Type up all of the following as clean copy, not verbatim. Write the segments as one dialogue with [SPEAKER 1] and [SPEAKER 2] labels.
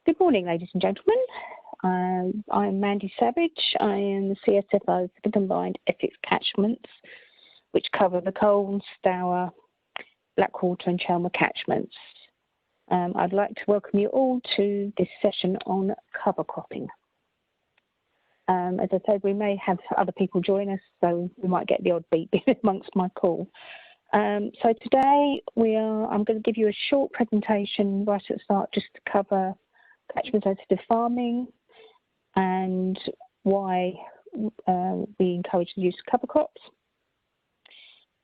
[SPEAKER 1] Good morning, ladies and gentlemen. I'm Mandi Savage. I am the CSFO for the combined Essex catchments, which cover the Colne, Stour, Blackwater and Chelmer catchments. I'd like to welcome you all to this session on cover cropping. As I said, we may have other people join us, so we might get the odd beep amongst my call. So today I'm going to give you a short presentation right at the start just to cover catchment sensitive farming and why we encourage the use of cover crops.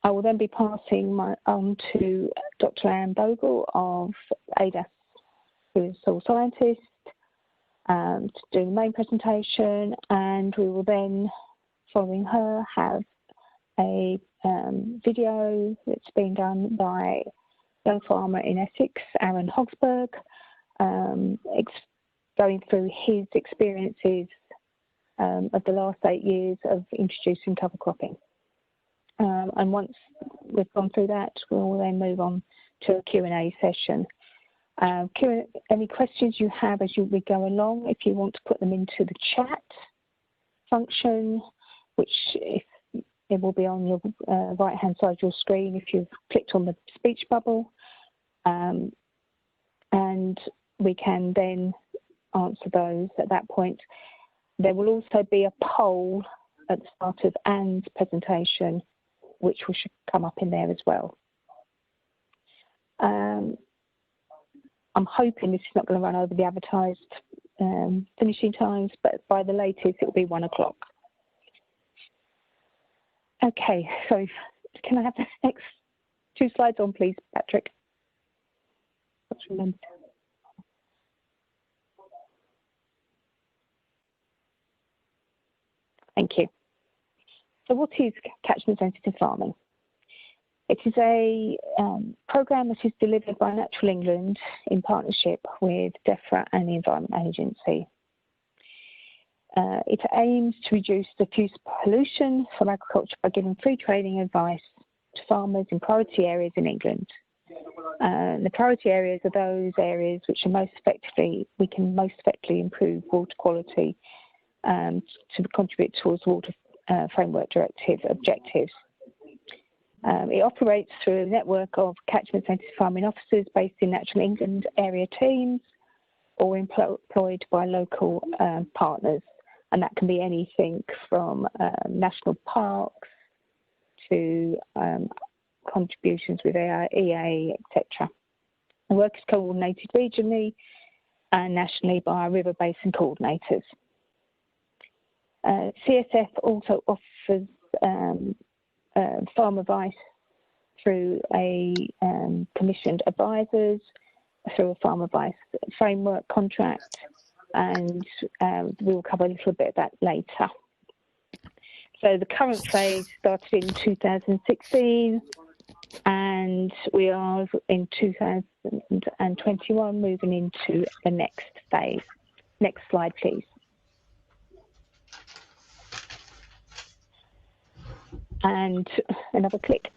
[SPEAKER 1] I will then be passing on to Dr. Anne Bogle of AHDB, who is soil scientist, to do the main presentation, and we will then, following her, have a video that's been done by a young farmer in Essex, Aaron Hogsberg, going through his experiences of the last 8 years of introducing cover cropping. And once we've gone through that, we'll then move on to a Q&A session. Any questions you have as we go along, if you want to put them into the chat function, which it will be on your right-hand side of your screen if you've clicked on the speech bubble. And we can then answer those at that point. There will also be a poll at the start of Anne's presentation, which should come up in there as well. I'm hoping this is not going to run over the advertised finishing times, but by the latest it will be 1 o'clock. Okay, so can I have the next 2 slides on, please, Patrick? Let's remember. Thank you. So what is catchment sensitive farming? It is a programme that is delivered by Natural England in partnership with Defra and the Environment Agency. It aims to reduce diffuse pollution from agriculture by giving free training advice to farmers in priority areas in England. The priority areas are those areas which are we can most effectively improve water quality to contribute towards Water Framework Directive objectives. It operates through a network of catchment sensitive farming officers based in Natural England area teams or employed by local partners. And that can be anything from national parks to contributions with EA, etc. The work is coordinated regionally and nationally by river basin coordinators. CSF also offers farm advice through a commissioned advisors, through a farm advice framework contract, and we'll cover a little bit of that later. So the current phase started in 2016, and we are in 2021 moving into the next phase. Next slide, please. And another click.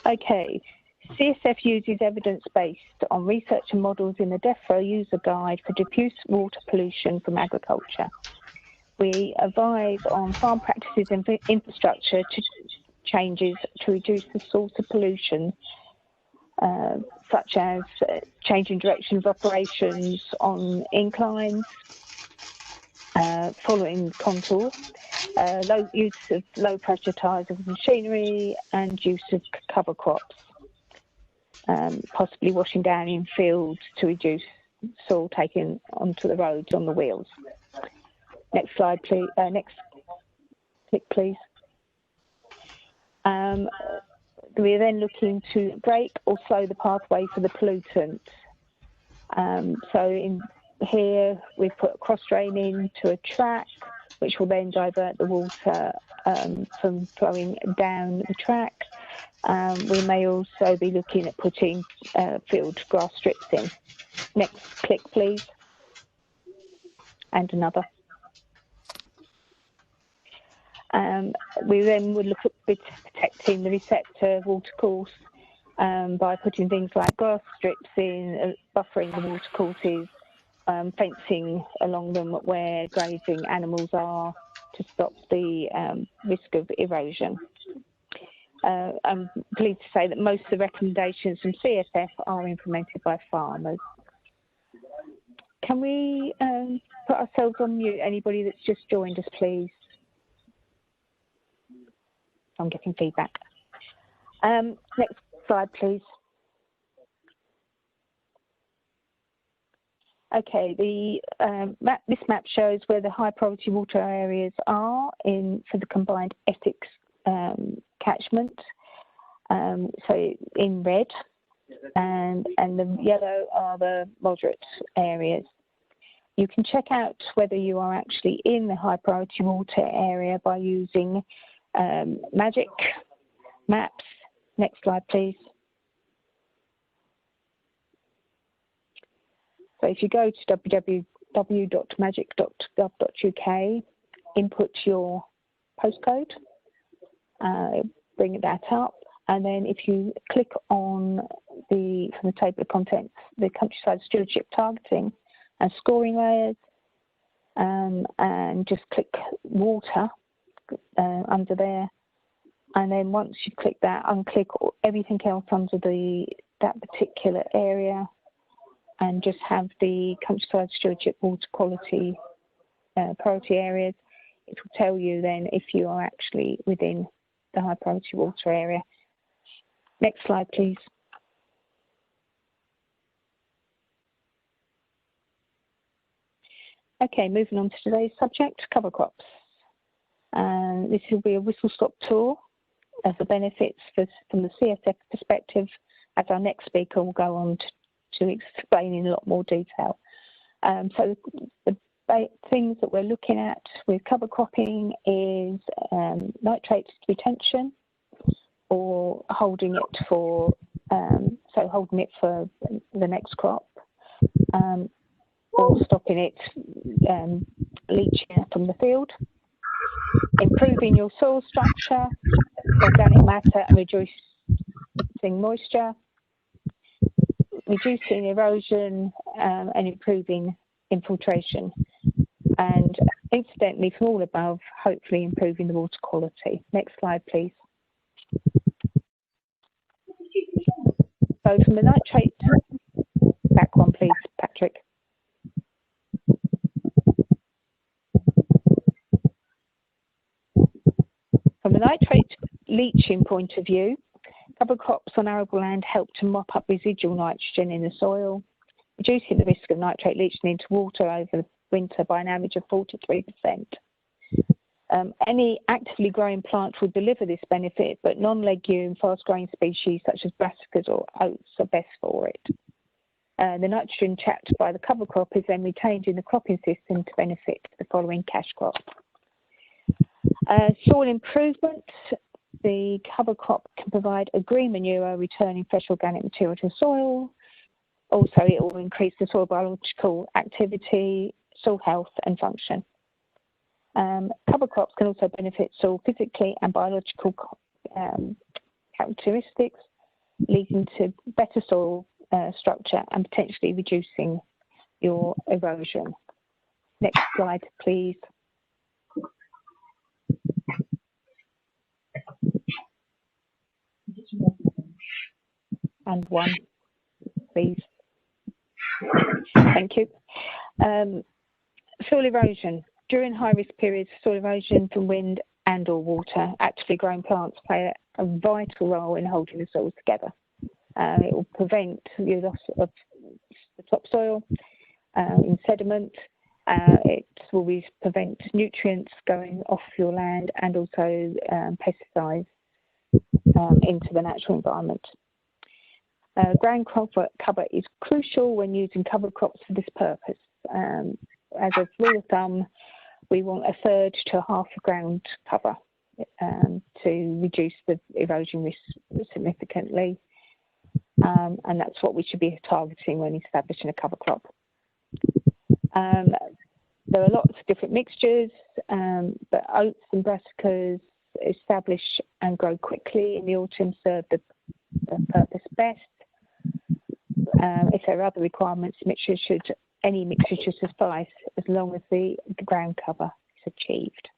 [SPEAKER 1] Okay, CSF uses evidence-based on research and models in the Defra user guide for diffuse water pollution from agriculture. We advise on farm practices and infrastructure changes to reduce the source of pollution, such as changing direction of operations on inclines, following contours, use of low pressure tyres of machinery, and use of cover crops, possibly washing down in fields to reduce soil taken onto the roads on the wheels. Next slide, please. Next click, please. We're then looking to break or slow the pathway for the pollutants. So in here we've put cross draining to a track, which will then divert the water from flowing down the track. We may also be looking at putting field grass strips in. Next click, please. And another. We then would look at protecting the receptor watercourse by putting things like grass strips in, buffering the watercourses, fencing along them where grazing animals are to stop the risk of erosion. I'm pleased to say that most of the recommendations from CSF are implemented by farmers. Can we put ourselves on mute? Anybody that's just joined us, please. I'm getting feedback. Next slide, please. Okay, this map shows where the high priority water areas are for the combined Essex catchment. So in red, and the yellow are the moderate areas. You can check out whether you are actually in the high priority water area by using Magic Maps. Next slide, please. So if you go to www.magic.gov.uk, input your postcode, bring that up, and then if you click on from the table of contents, the countryside stewardship targeting and scoring layers, and just click water under there, and then once you click that, unclick everything else under that particular area, and just have the countryside stewardship water quality priority areas. It will tell you then if you are actually within the high priority water area. Next slide, please. Okay, moving on to today's subject, cover crops. This will be a whistle-stop tour of the benefits from the CSF perspective, as our next speaker will go on to explain in a lot more detail. So the things that we're looking at with cover cropping is nitrate retention, or holding it for the next crop, or stopping it leaching from the field, improving your soil structure, organic matter, and reducing moisture, reducing erosion, and improving infiltration, and incidentally, from all above, hopefully improving the water quality. Next slide, please. So from the nitrate, back one, please, Patrick. From the nitrate leaching point of view, cover crops on arable land help to mop up residual nitrogen in the soil, reducing the risk of nitrate leaching into water over the winter by an average of 43%. Any actively growing plant will deliver this benefit, but non-legume, fast-growing species such as brassicas or oats are best for it. The nitrogen trapped by the cover crop is then retained in the cropping system to benefit the following cash crop. Soil improvement. The cover crop can provide a green manure, returning fresh organic material to the soil. Also, it will increase the soil biological activity, soil health and function. Cover crops can also benefit soil physically and biological characteristics, leading to better soil structure and potentially reducing your erosion. Next slide, please. And one, please. Thank you. Soil erosion. During high-risk periods, soil erosion from wind and or water, actively growing plants play a vital role in holding the soils together. It will prevent the loss of the topsoil in sediment. It will prevent nutrients going off your land and also pesticides into the natural environment. Ground cover is crucial when using cover crops for this purpose. As a rule of thumb, we want 1/3 to 1/2 ground cover to reduce the erosion risk significantly, and that's what we should be targeting when establishing a cover crop. There are lots of different mixtures, but oats and brassicas establish and grow quickly in the autumn, serve the the purpose best. If there are other requirements, any mixture should suffice as long as the ground cover is achieved.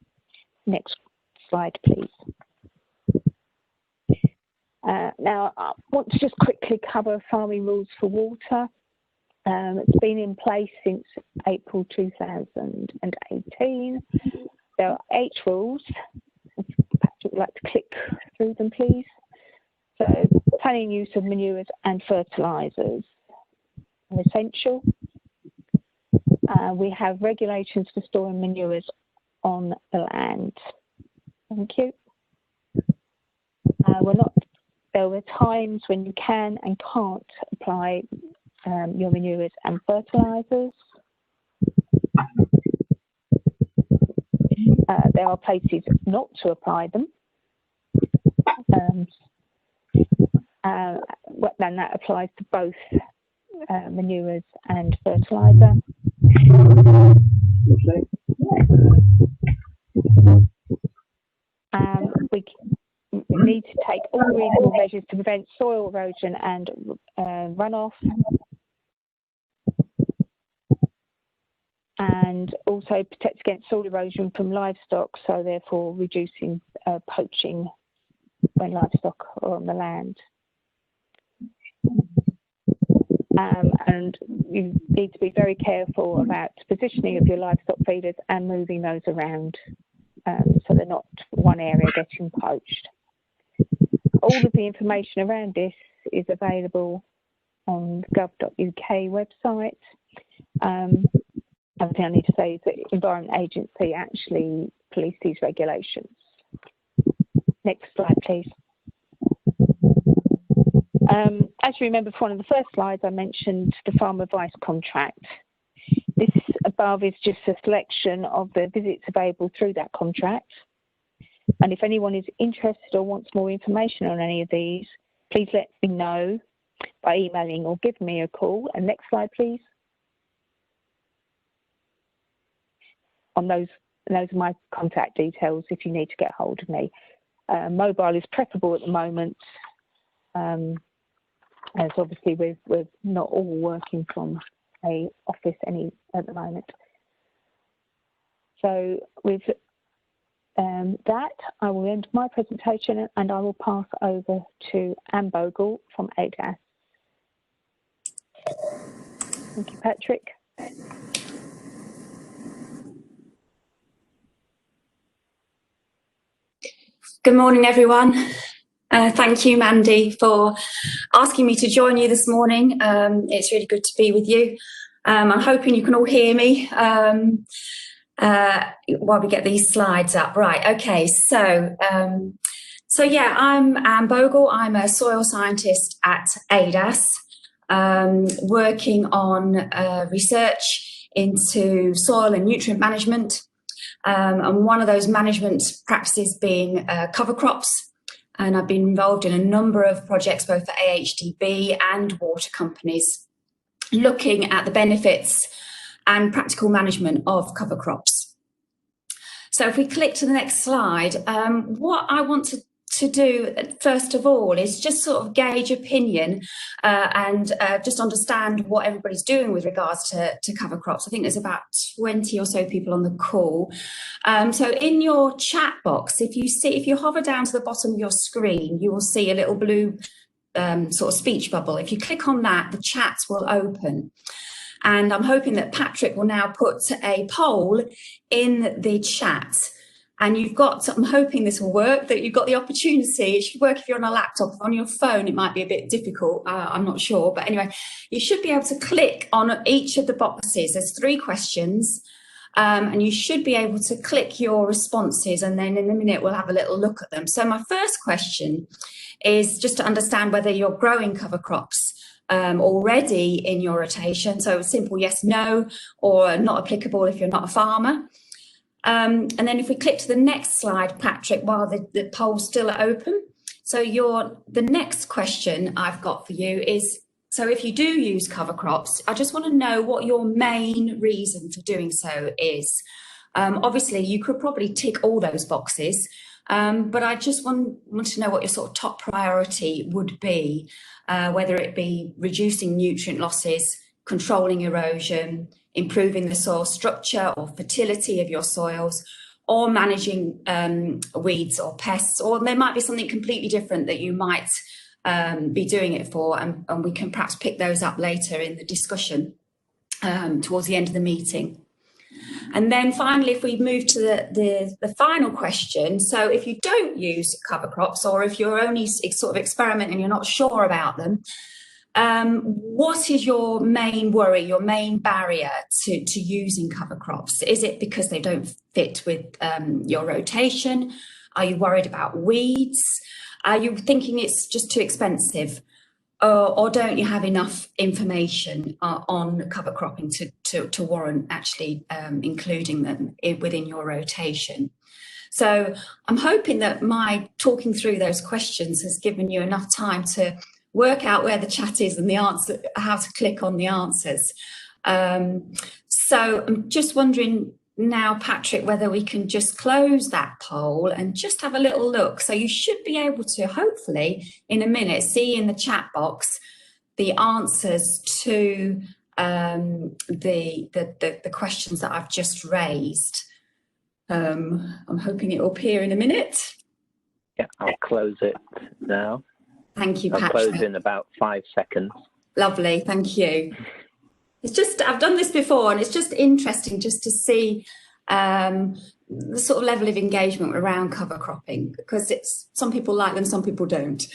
[SPEAKER 1] Next slide, please. Now, I want to just quickly cover farming rules for water. It's been in place since April 2018. There are 8 rules. Patrick would like to click through them, please. So, planning use of manures and fertilisers are essential. We have regulations for storing manures on the land. Thank you. There were times when you can and can't apply your manures and fertilisers. There are places not to apply them. Then that applies to both manures and fertiliser. We need to take all reasonable measures to prevent soil erosion and runoff, and also protect against soil erosion from livestock, so therefore reducing poaching when livestock are on the land. And you need to be very careful about positioning of your livestock feeders and moving those around so they're not one area getting poached. All of the information around this is available on the gov.uk website. Everything I need to say is that the Environment Agency actually police these regulations. Next slide, please. As you remember from one of the first slides, I mentioned the farm advice contract. This above is just a selection of the visits available through that contract. And if anyone is interested or wants more information on any of these, please let me know by emailing or give me a call. And next slide, please. On those are my contact details if you need to get hold of me. Mobile is preferable at the moment, as obviously we're not all working from a office at the moment. So with that, I will end my presentation and I will pass over to Anne Bogle from AHDB. Thank you, Patrick.
[SPEAKER 2] Good morning, everyone. Thank you, Mandi, for asking me to join you this morning. It's really good to be with you. I'm hoping you can all hear me while we get these slides up. Right, okay, so yeah, I'm Anne Bogle. I'm a soil scientist at AHDB, working on research into soil and nutrient management. And one of those management practices being cover crops. And I've been involved in a number of projects, both for AHDB and water companies, looking at the benefits and practical management of cover crops. So if we click to the next slide, what I want to do first of all is just sort of gauge opinion and just understand what everybody's doing with regards to cover crops. I think there's about 20 or so people on the call. So in your chat box, if you hover down to the bottom of your screen, you will see a little blue sort of speech bubble. If you click on that, the chat will open. And I'm hoping that Patrick will now put a poll in the chat. And I'm hoping this will work, that you've got the opportunity. It should work if you're on a laptop. On your phone, it might be a bit difficult. I'm not sure. But anyway, you should be able to click on each of the boxes. There's 3 questions. And you should be able to click your responses. And then in a minute, we'll have a little look at them. So my first question is just to understand whether you're growing cover crops already in your rotation. So a simple yes, no, or not applicable if you're not a farmer. And then if we click to the next slide, Patrick, while the poll's still open. So the next question I've got for you is, so if you do use cover crops, I just want to know what your main reason for doing so is. Obviously, you could probably tick all those boxes, But I just want to know what your sort of top priority would be, whether it be reducing nutrient losses, controlling erosion, improving the soil structure or fertility of your soils, or managing weeds or pests, or there might be something completely different that you might be doing it for, and we can perhaps pick those up later in the discussion towards the end of the meeting. And then finally, if we move to the final question, so if you don't use cover crops, or if you're only sort of experimenting and you're not sure about them, what is your main worry, your main barrier to using cover crops? Is it because they don't fit with your rotation? Are you worried about weeds? Are you thinking it's just too expensive? Or don't you have enough information on cover cropping to warrant actually including them within your rotation? So I'm hoping that my talking through those questions has given you enough time to work out where the chat is and the answer, how to click on the answers. So I'm just wondering now, Patrick, whether we can just close that poll and just have a little look. So you should be able to, hopefully, in a minute, see in the chat box the answers to the questions that I've just raised. I'm hoping it will appear in a minute.
[SPEAKER 3] Yeah, I'll close it now.
[SPEAKER 2] Thank you, Patrick.
[SPEAKER 3] I'll close in about 5 seconds.
[SPEAKER 2] Lovely, thank you. It's just, I've done this before, and it's just interesting just to see the sort of level of engagement around cover cropping, because it's, some people like them, some people don't.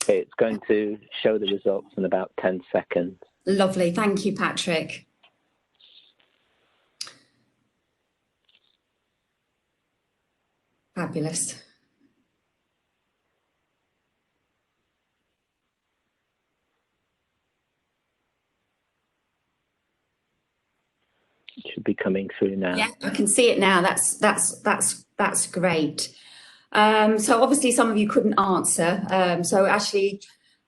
[SPEAKER 3] It's going to show the results in about 10 seconds.
[SPEAKER 2] Lovely, thank you, Patrick. Fabulous.
[SPEAKER 3] It should be coming through now.
[SPEAKER 2] Yeah, I can see it now. That's great. So obviously some of you couldn't answer. So actually,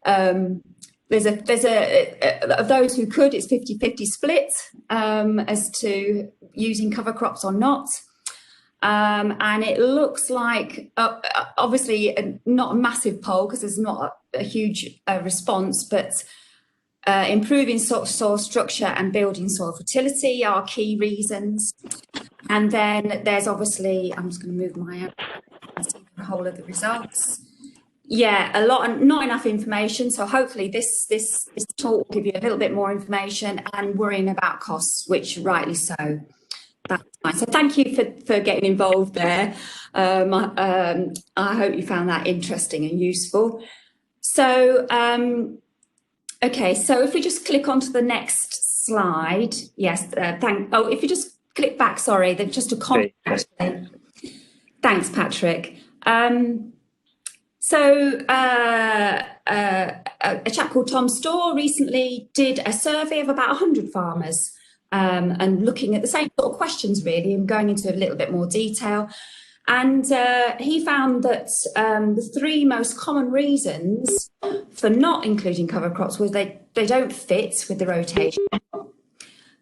[SPEAKER 2] there's a of those who could, it's 50-50 split as to using cover crops or not. And it looks like, obviously not a massive poll because there's not a huge response, but improving soil structure and building soil fertility are key reasons. And then there's obviously, I'm just going to move my and see the whole of the results. Yeah, not enough information. So hopefully this talk will give you a little bit more information, and worrying about costs, which rightly so. That's fine. So thank you for getting involved there. I hope you found that interesting and useful. So, okay, so if we just click onto the next slide. Yes, if you just click back, sorry, just a comment. Actually. Thanks, Patrick. So a chap called Tom Storr recently did a survey of about 100 farmers and looking at the same sort of questions really, and going into a little bit more detail. And he found that the three most common reasons for not including cover crops was they don't fit with the rotation,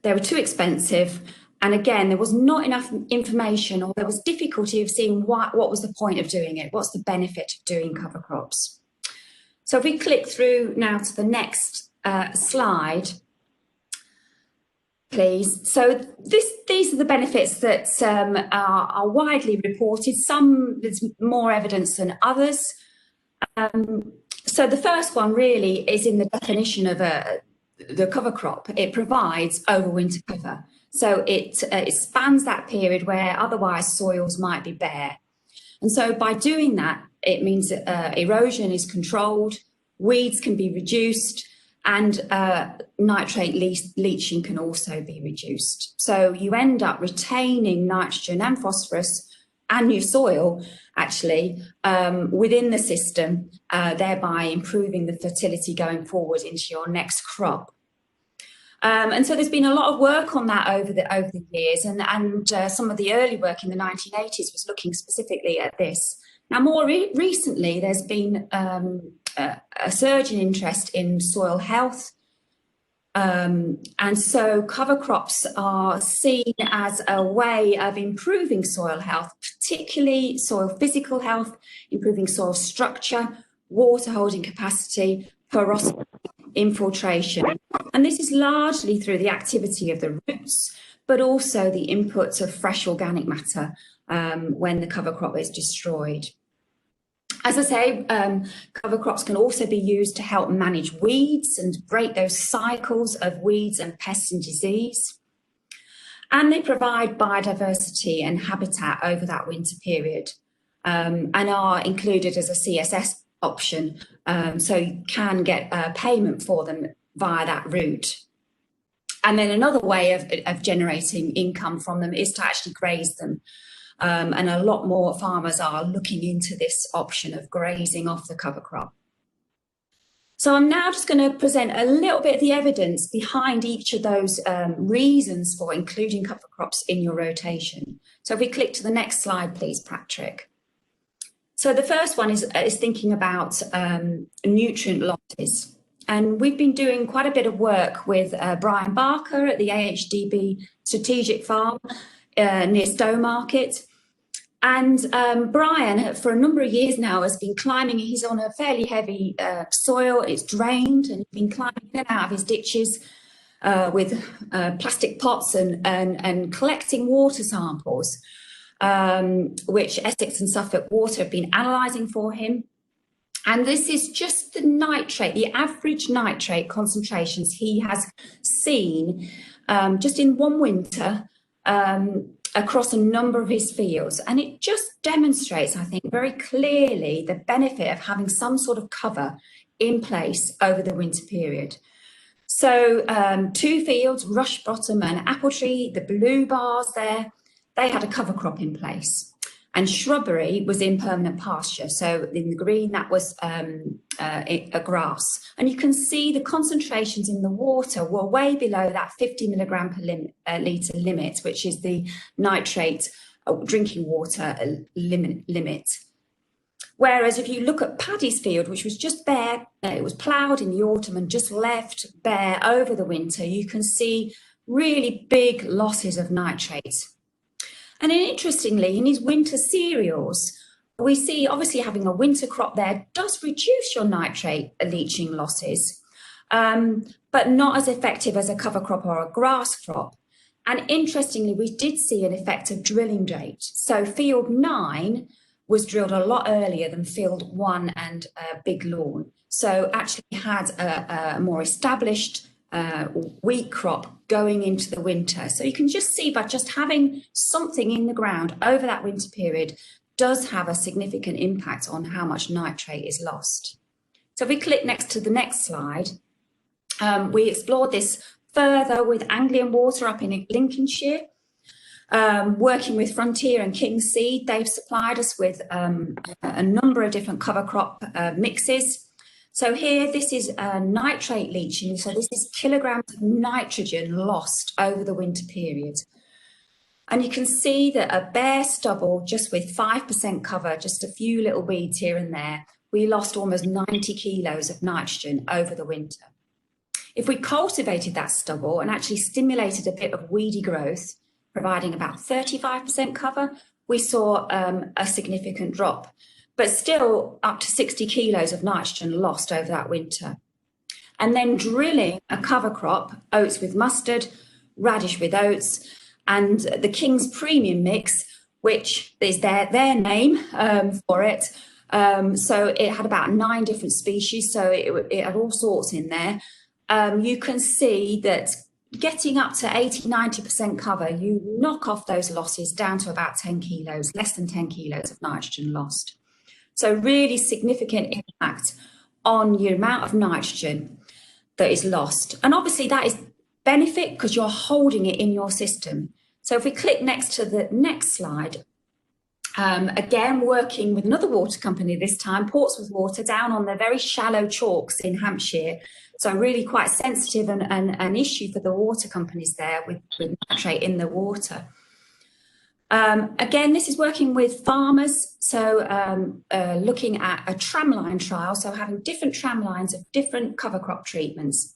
[SPEAKER 2] they were too expensive, and again, there was not enough information, or there was difficulty of seeing what was the point of doing it, what's the benefit of doing cover crops. So if we click through now to the next slide, please. So these are the benefits that are widely reported. Some, there's more evidence than others. So the first one really is in the definition of the cover crop. It provides overwinter cover. So it spans that period where otherwise soils might be bare. And so by doing that, it means that erosion is controlled, weeds can be reduced, and nitrate leaching can also be reduced. So you end up retaining nitrogen and phosphorus and your soil actually within the system, thereby improving the fertility going forward into your next crop. And so there's been a lot of work on that over the years, and some of the early work in the 1980s was looking specifically at this. Now, more recently, there's been a surge in interest in soil health, and so cover crops are seen as a way of improving soil health, particularly soil physical health, improving soil structure, water holding capacity, porosity, infiltration. And this is largely through the activity of the roots, but also the inputs of fresh organic matter when the cover crop is destroyed. As I say, cover crops can also be used to help manage weeds and break those cycles of weeds and pests and disease. And they provide biodiversity and habitat over that winter period and are included as a CSS option, so you can get payment for them via that route. And then another way of generating income from them is to actually graze them. And a lot more farmers are looking into this option of grazing off the cover crop. So I'm now just going to present a little bit of the evidence behind each of those reasons for including cover crops in your rotation. So if we click to the next slide, please, Patrick. So the first one is thinking about nutrient losses. And we've been doing quite a bit of work with Brian Barker at the AHDB Strategic Farm near Stowmarket. And Brian, for a number of years now, has been climbing. He's on a fairly heavy soil. It's drained, and he's been climbing in and out of his ditches with plastic pots and collecting water samples, which Essex and Suffolk Water have been analysing for him. And this is just the nitrate, the average nitrate concentrations he has seen just in one winter across a number of his fields. And it just demonstrates, I think, very clearly the benefit of having some sort of cover in place over the winter period. So 2 fields, Rush Bottom and Apple Tree, the blue bars there, they had a cover crop in place. And shrubbery was in permanent pasture. So in the green, that was a grass. And you can see the concentrations in the water were way below that 50 milligram per litre limit, which is the nitrate drinking water limit. Whereas if you look at Paddy's field, which was just bare, it was ploughed in the autumn and just left bare over the winter, you can see really big losses of nitrate. And then interestingly, in his winter cereals, we see obviously having a winter crop there does reduce your nitrate leaching losses, but not as effective as a cover crop or a grass crop. And interestingly, we did see an effect of drilling date. So field 9 was drilled a lot earlier than field 1 and Big Lawn. So actually had a more established wheat crop going into the winter. So you can just see by just having something in the ground over that winter period does have a significant impact on how much nitrate is lost. So if we click next to the next slide, we explored this further with Anglia Water up in Lincolnshire, working with Frontier and King Seed. They've supplied us with a number of different cover crop mixes. So here, this is nitrate leaching. So this is kilograms of nitrogen lost over the winter period. And you can see that a bare stubble, just with 5% cover, just a few little weeds here and there, we lost almost 90 kilos of nitrogen over the winter. If we cultivated that stubble and actually stimulated a bit of weedy growth, providing about 35% cover, we saw a significant drop, but still up to 60 kilos of nitrogen lost over that winter. And then drilling a cover crop, oats with mustard, radish with oats, and the King's Premium Mix, which is their name for it. So it had about 9 different species, so it had all sorts in there. You can see that getting up to 80–90% cover, you knock off those losses down to about 10 kilos, less than 10 kilos of nitrogen lost. So really significant impact on the amount of nitrogen that is lost. And obviously that is benefit because you're holding it in your system. So if we click next to the next slide, again, working with another water company this time, Portsmouth Water, down on the very shallow chalks in Hampshire. So really quite sensitive and an issue for the water companies there with nitrate in the water. Again, this is working with farmers, so looking at a tramline trial, so having different tramlines of different cover crop treatments.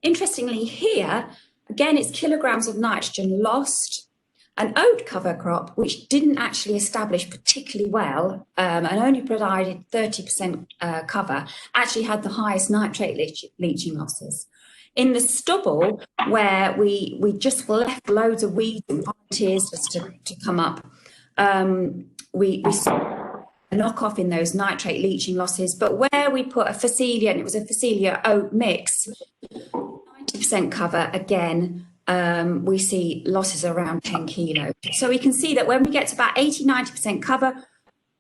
[SPEAKER 2] Interestingly here, again, it's kilograms of nitrogen lost, An oat cover crop, which didn't actually establish particularly well and only provided 30% cover, actually had the highest nitrate leaching losses. In the stubble, where we just left loads of weeds and volunteers just to come up, we saw a knock-off in those nitrate leaching losses. But where we put a Phacelia, and it was a Phacelia oat mix, 90% cover, again, we see losses around 10 kilos. So we can see that when we get to about 80-90% cover,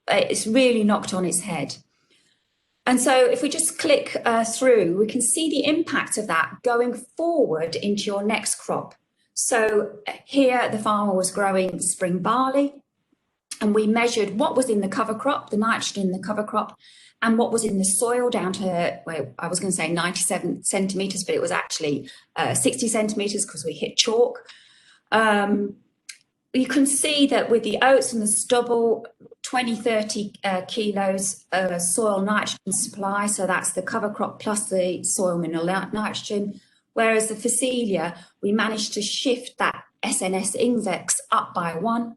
[SPEAKER 2] it's really knocked on its head. And so if we just click through, we can see the impact of that going forward into your next crop. So here the farmer was growing spring barley, and we measured what was in the cover crop, the nitrogen in the cover crop, and what was in the soil down to, well, I was going to say 97 centimetres, but it was actually 60 centimetres because we hit chalk. You can see that with the oats and the stubble, 20-30 kilos soil nitrogen supply, so that's the cover crop plus the soil mineral nitrogen, whereas the Phacelia, we managed to shift that SNS index up by 1,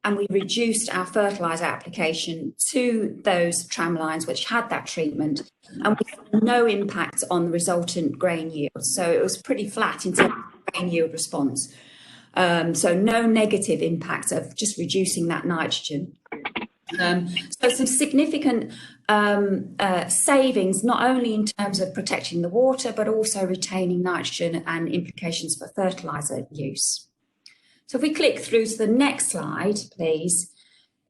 [SPEAKER 2] and we reduced our fertiliser application to those tram lines which had that treatment, and we had no impact on the resultant grain yield. So it was pretty flat in terms of grain yield response. So no negative impact of just reducing that nitrogen. So some significant savings, not only in terms of protecting the water, but also retaining nitrogen and implications for fertiliser use. So if we click through to the next slide, please,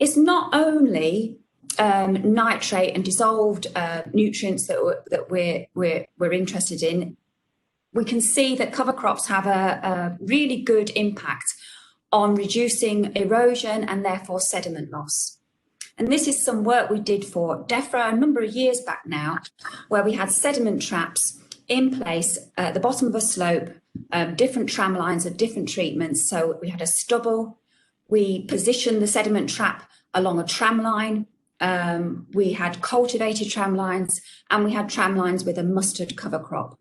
[SPEAKER 2] it's not only nitrate and dissolved nutrients that we're interested in. We can see that cover crops have a really good impact on reducing erosion and therefore sediment loss. And this is some work we did for Defra a number of years back now, where we had sediment traps in place at the bottom of a slope, different tram lines of different treatments. So we had a stubble, we positioned the sediment trap along a tram line, we had cultivated tram lines, and we had tram lines with a mustard cover crop.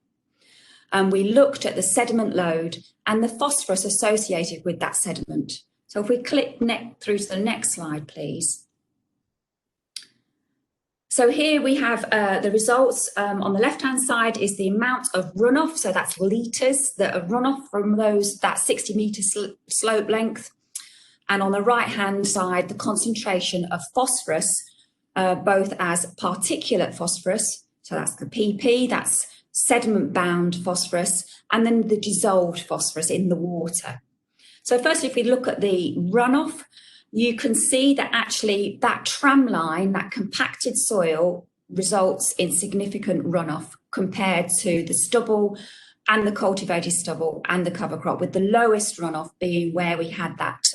[SPEAKER 2] And we looked at the sediment load and the phosphorus associated with that sediment. So if we click through to the next slide, please. So here we have the results. On the left-hand side is the amount of runoff, so that's litres that are runoff from that 60-metre slope length. And on the right-hand side, the concentration of phosphorus, both as particulate phosphorus, so that's the PP, that's sediment-bound phosphorus, and then the dissolved phosphorus in the water. So firstly, if we look at the runoff, you can see that actually that tram line, that compacted soil, results in significant runoff compared to the stubble and the cultivated stubble and the cover crop, with the lowest runoff being where we had that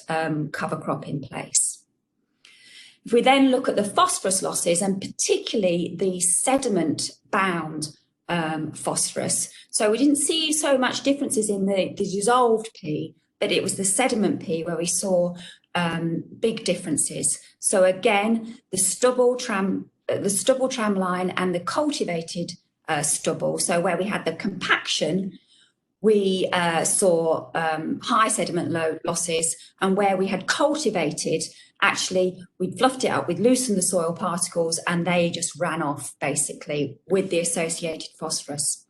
[SPEAKER 2] cover crop in place. If we then look at the phosphorus losses, and particularly the sediment-bound phosphorus. So we didn't see so much differences in the dissolved P, but it was the sediment P where we saw big differences. So again, the stubble tram line and the cultivated stubble, so where we had the compaction, we saw high sediment losses, and where we had cultivated, actually, we fluffed it up, we'd loosened the soil particles, and they just ran off, basically, with the associated phosphorus.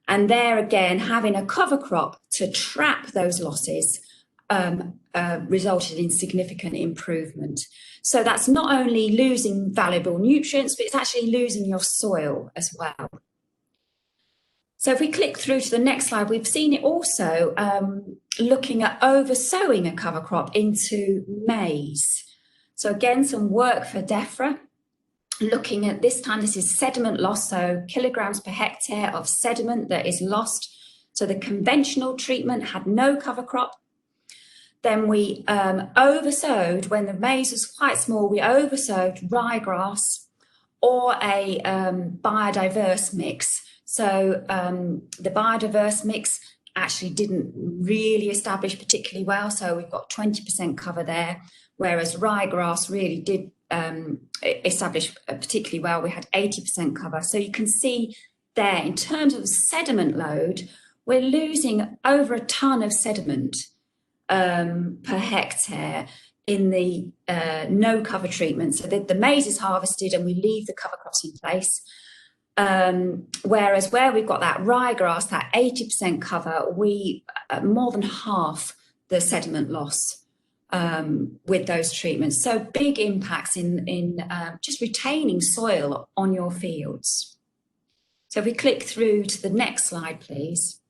[SPEAKER 2] And there again, having a cover crop to trap those losses resulted in significant improvement. So that's not only losing valuable nutrients, but it's actually losing your soil as well. So if we click through to the next slide, we've seen it also looking at oversowing a cover crop into maize. So again, some work for Defra, looking at this time, this is sediment loss, so kilograms per hectare of sediment that is lost. So the conventional treatment had no cover crop. Then we oversowed, when the maize was quite small, we oversowed ryegrass or a biodiverse mix. So the biodiverse mix actually didn't really establish particularly well. So we've got 20% cover there, whereas ryegrass really did establish particularly well. We had 80% cover. So you can see there, in terms of sediment load, we're losing over a ton of sediment per hectare in the no cover treatment. So the maize is harvested and we leave the cover crops in place. Whereas where we've got that ryegrass, that 80% cover, we more than half the sediment loss with those treatments. So big impacts in just retaining soil on your fields. So if we click through to the next slide, please.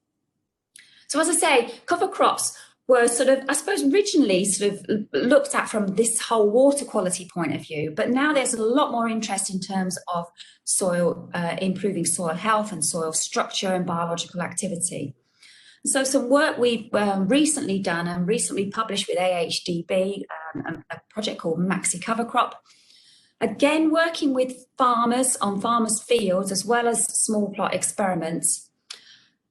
[SPEAKER 2] So as I say, cover crops were sort of, I suppose, originally sort of looked at from this whole water quality point of view, but now there's a lot more interest in terms of soil, improving soil health and soil structure and biological activity. So some work we've recently done and recently published with AHDB, a project called Maxi cover crop. Again, working with farmers on farmers' fields as well as small plot experiments.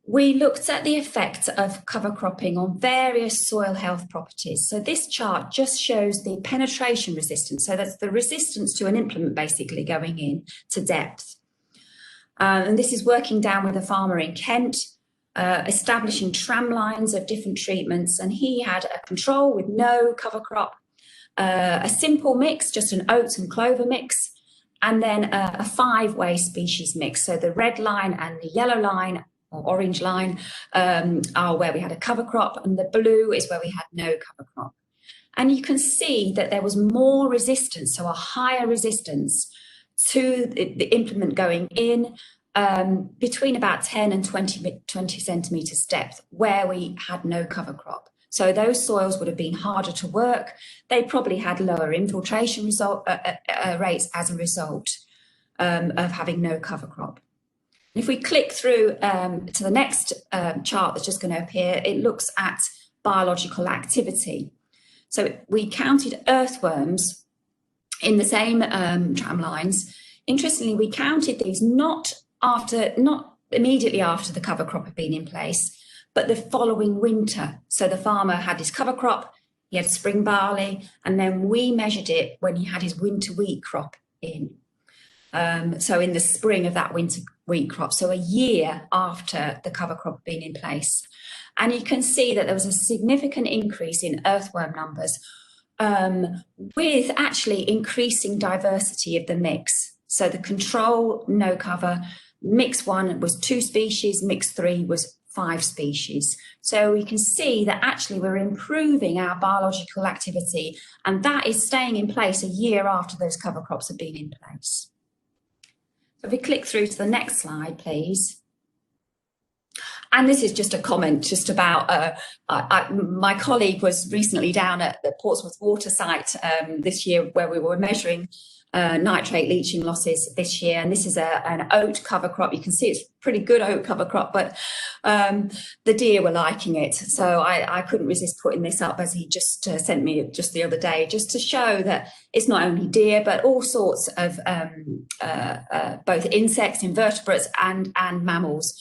[SPEAKER 2] We looked at the effect of cover cropping on various soil health properties. So this chart just shows the penetration resistance. So that's the resistance to an implement basically going in to depth. And this is working down with a farmer in Kent, establishing tram lines of different treatments. And he had a control with no cover crop, a simple mix, just an oats and clover mix, and then a 5-way species mix. So the red line and the yellow line or orange line are where we had a cover crop, and the blue is where we had no cover crop. And you can see that there was more resistance, so a higher resistance to the implement going in between about 10 and 20 centimetres depth where we had no cover crop. So those soils would have been harder to work. They probably had lower infiltration rates as a result of having no cover crop. If we click through to the next chart that's just going to appear, it looks at biological activity. So we counted earthworms in the same tram lines. Interestingly, we counted these not immediately after the cover crop had been in place, but the following winter. So the farmer had his cover crop, he had spring barley, and then we measured it when he had his winter wheat crop in. So in the spring of that winter wheat crop, so a year after the cover crop had been in place. And you can see that there was a significant increase in earthworm numbers with actually increasing diversity of the mix. So the control, no cover, mix 1 was 2 species, mix 3 was 5 species. So we can see that actually we're improving our biological activity, and that is staying in place a year after those cover crops have been in place. So if we click through to the next slide, please. And this is just a comment just about, my colleague was recently down at the Portsmouth water site this year where we were measuring nitrate leaching losses this year. And this is an oat cover crop. You can see it's pretty good oat cover crop, but the deer were liking it. So I couldn't resist putting this up, as he just sent me just the other day, just to show that it's not only deer, but all sorts of both insects, invertebrates and mammals,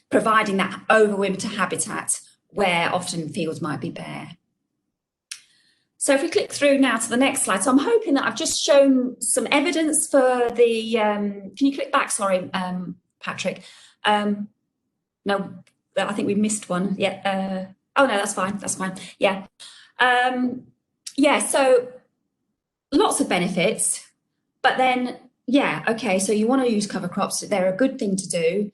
[SPEAKER 2] providing that overwinter habitat where often fields might be bare. So if we click through now to the next slide, so I'm hoping that I've just shown some evidence for the, can you click back, sorry, Patrick? No, I think we missed one. Yeah. Oh no, that's fine. That's fine. Yeah. Yeah. So lots of benefits, but then, yeah. Okay. So you want to use cover crops. They're a good thing to do.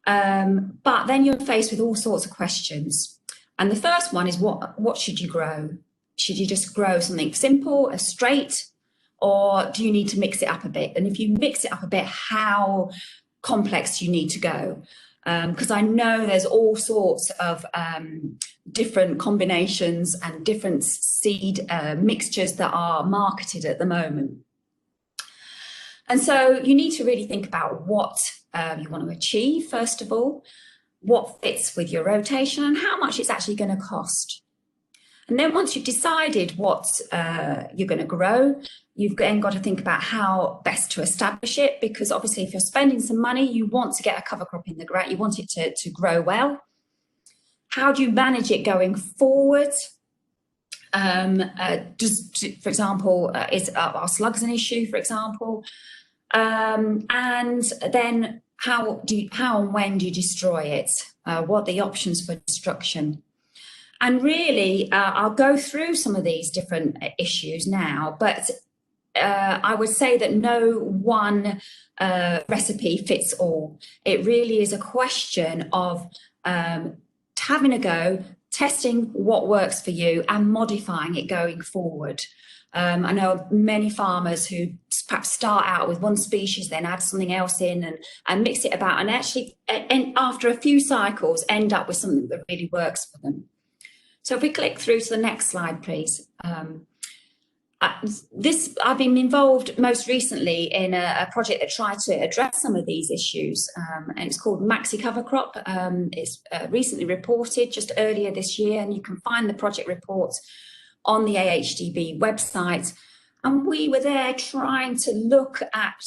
[SPEAKER 2] But then you're faced with all sorts of questions. And the first one is what should you grow? Should you just grow something simple, a straight, or do you need to mix it up a bit? And if you mix it up a bit, how complex do you need to go? Because I know there's all sorts of different combinations and different seed mixtures that are marketed at the moment. And so you need to really think about what you want to achieve, first of all, what fits with your rotation and how much it's actually going to cost. And then once you've decided what you're going to grow, you've then got to think about how best to establish it, because obviously if you're spending some money, you want to get a cover crop in the ground, you want it to grow well. How do you manage it going forward? For example, are slugs an issue, for example? And then how and when do you destroy it? What are the options for destruction? And really, I'll go through some of these different issues now, but I would say that no one recipe fits all. It really is a question of having a go, testing what works for you and modifying it going forward. I know many farmers who perhaps start out with one species, then add something else in and mix it about, and actually after a few cycles end up with something that really works for them. So if we click through to the next slide, please. I've been involved most recently in a project that tried to address some of these issues, and it's called Maxi cover crop. It's recently reported just earlier this year, and you can find the project reports on the AHDB website. And we were there trying to look at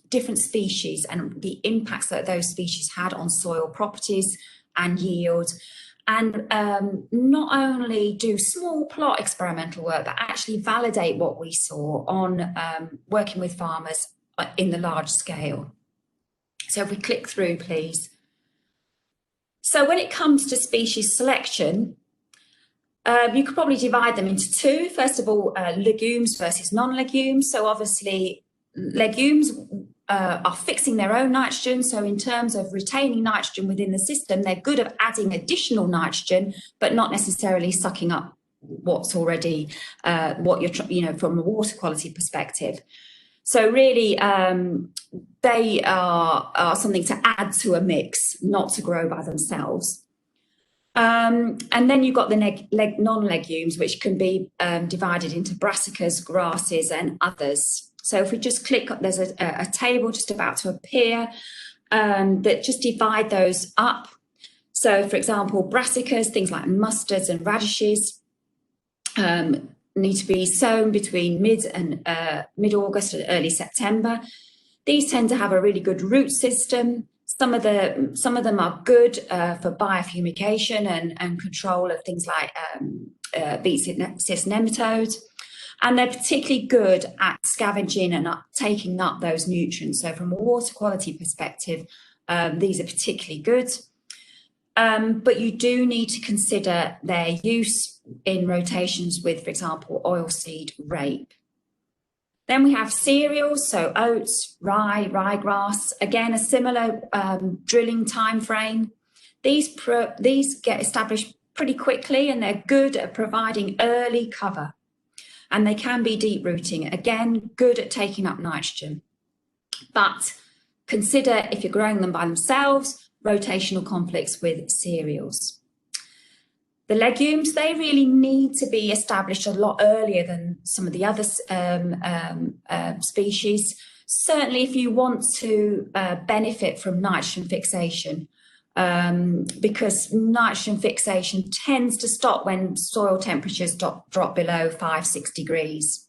[SPEAKER 2] different species and the impacts that those species had on soil properties and yield. And not only do small plot experimental work, but actually validate what we saw on working with farmers in the large scale. So if we click through, please. So when it comes to species selection, you could probably divide them into two. First of all, legumes versus non-legumes. So obviously, legumes are fixing their own nitrogen. So in terms of retaining nitrogen within the system, they're good at adding additional nitrogen, but not necessarily sucking up what's already, what you're, from a water quality perspective. So really, they are something to add to a mix, not to grow by themselves. And then you've got the non-legumes, which can be divided into brassicas, grasses, and others. So if we just click, there's a table just about to appear that just divide those up. So for example, brassicas, things like mustards and radishes, need to be sown between mid-August and early September. These tend to have a really good root system. Some of them are good for biofumigation and control of things like cyst nematodes. And they're particularly good at scavenging and taking up those nutrients. So from a water quality perspective, these are particularly good. But you do need to consider their use in rotations with, for example, oilseed rape. Then we have cereals, so oats, ryegrass, again, a similar drilling time frame. These get established pretty quickly and they're good at providing early cover. And they can be deep rooting, again, good at taking up nitrogen. But consider, if you're growing them by themselves, rotational conflicts with cereals. The legumes, they really need to be established a lot earlier than some of the other species. Certainly if you want to benefit from nitrogen fixation, because nitrogen fixation tends to stop when soil temperatures drop below 5-6 degrees.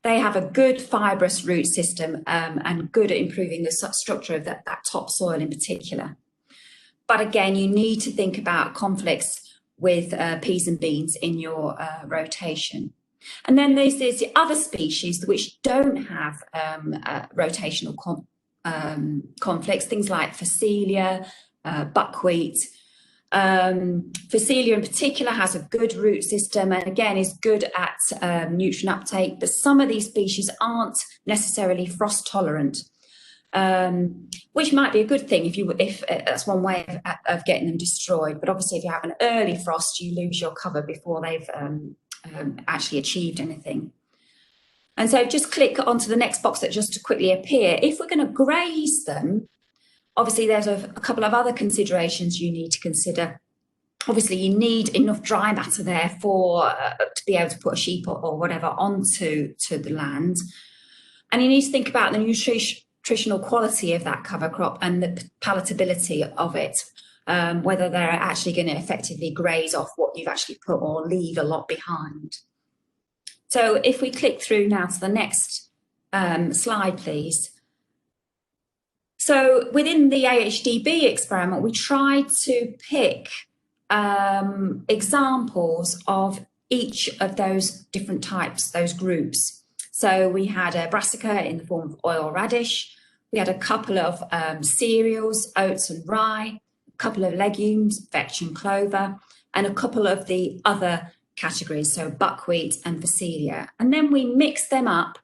[SPEAKER 2] They have a good fibrous root system and good at improving the structure of that topsoil in particular. But again, you need to think about conflicts with peas and beans in your rotation. And then there's the other species which don't have rotational conflicts, things like Phacelia, buckwheat. Phacelia in particular has a good root system and again is good at nutrient uptake, but some of these species aren't necessarily frost tolerant, which might be a good thing if that's one way of getting them destroyed. But obviously if you have an early frost, you lose your cover before they've actually achieved anything. And so just click onto the next box that just to quickly appear. If we're going to graze them, obviously, there's a couple of other considerations you need to consider. Obviously, you need enough dry matter there to be able to put a sheep or whatever onto the land. And you need to think about the nutritional quality of that cover crop and the palatability of it, whether they're actually going to effectively graze off what you've actually put or leave a lot behind. So if we click through now to the next slide, please. So within the AHDB experiment, we tried to pick examples of each of those different types, those groups. So we had a brassica in the form of oil radish. We had a couple of cereals, oats and rye, a couple of legumes, vetch and clover, and a couple of the other categories, so buckwheat and Phacelia. And then we mix them up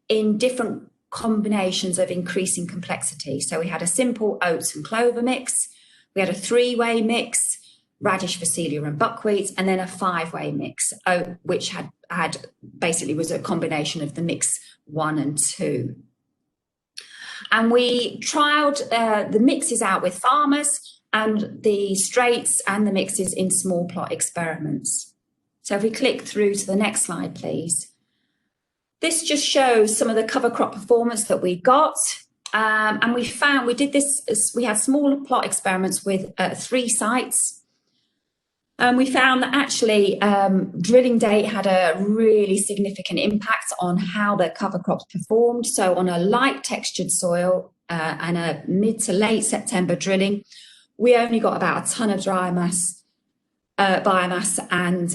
[SPEAKER 2] in different combinations of increasing complexity. So we had a simple oats and clover mix, we had a 3-way mix, radish, Phacelia and buckwheat, and then a 5-way mix, which had basically was a combination of the mix 1 and 2. And we trialled the mixes out with farmers and the straights and the mixes in small plot experiments. So if we click through to the next slide, please. This just shows some of the cover crop performance that we got. And we did this, we had smaller plot experiments with 3 sites. We found that actually drilling date had a really significant impact on how the cover crops performed. So on a light textured soil and a mid to late September drilling, we only got about a ton of dry mass, biomass and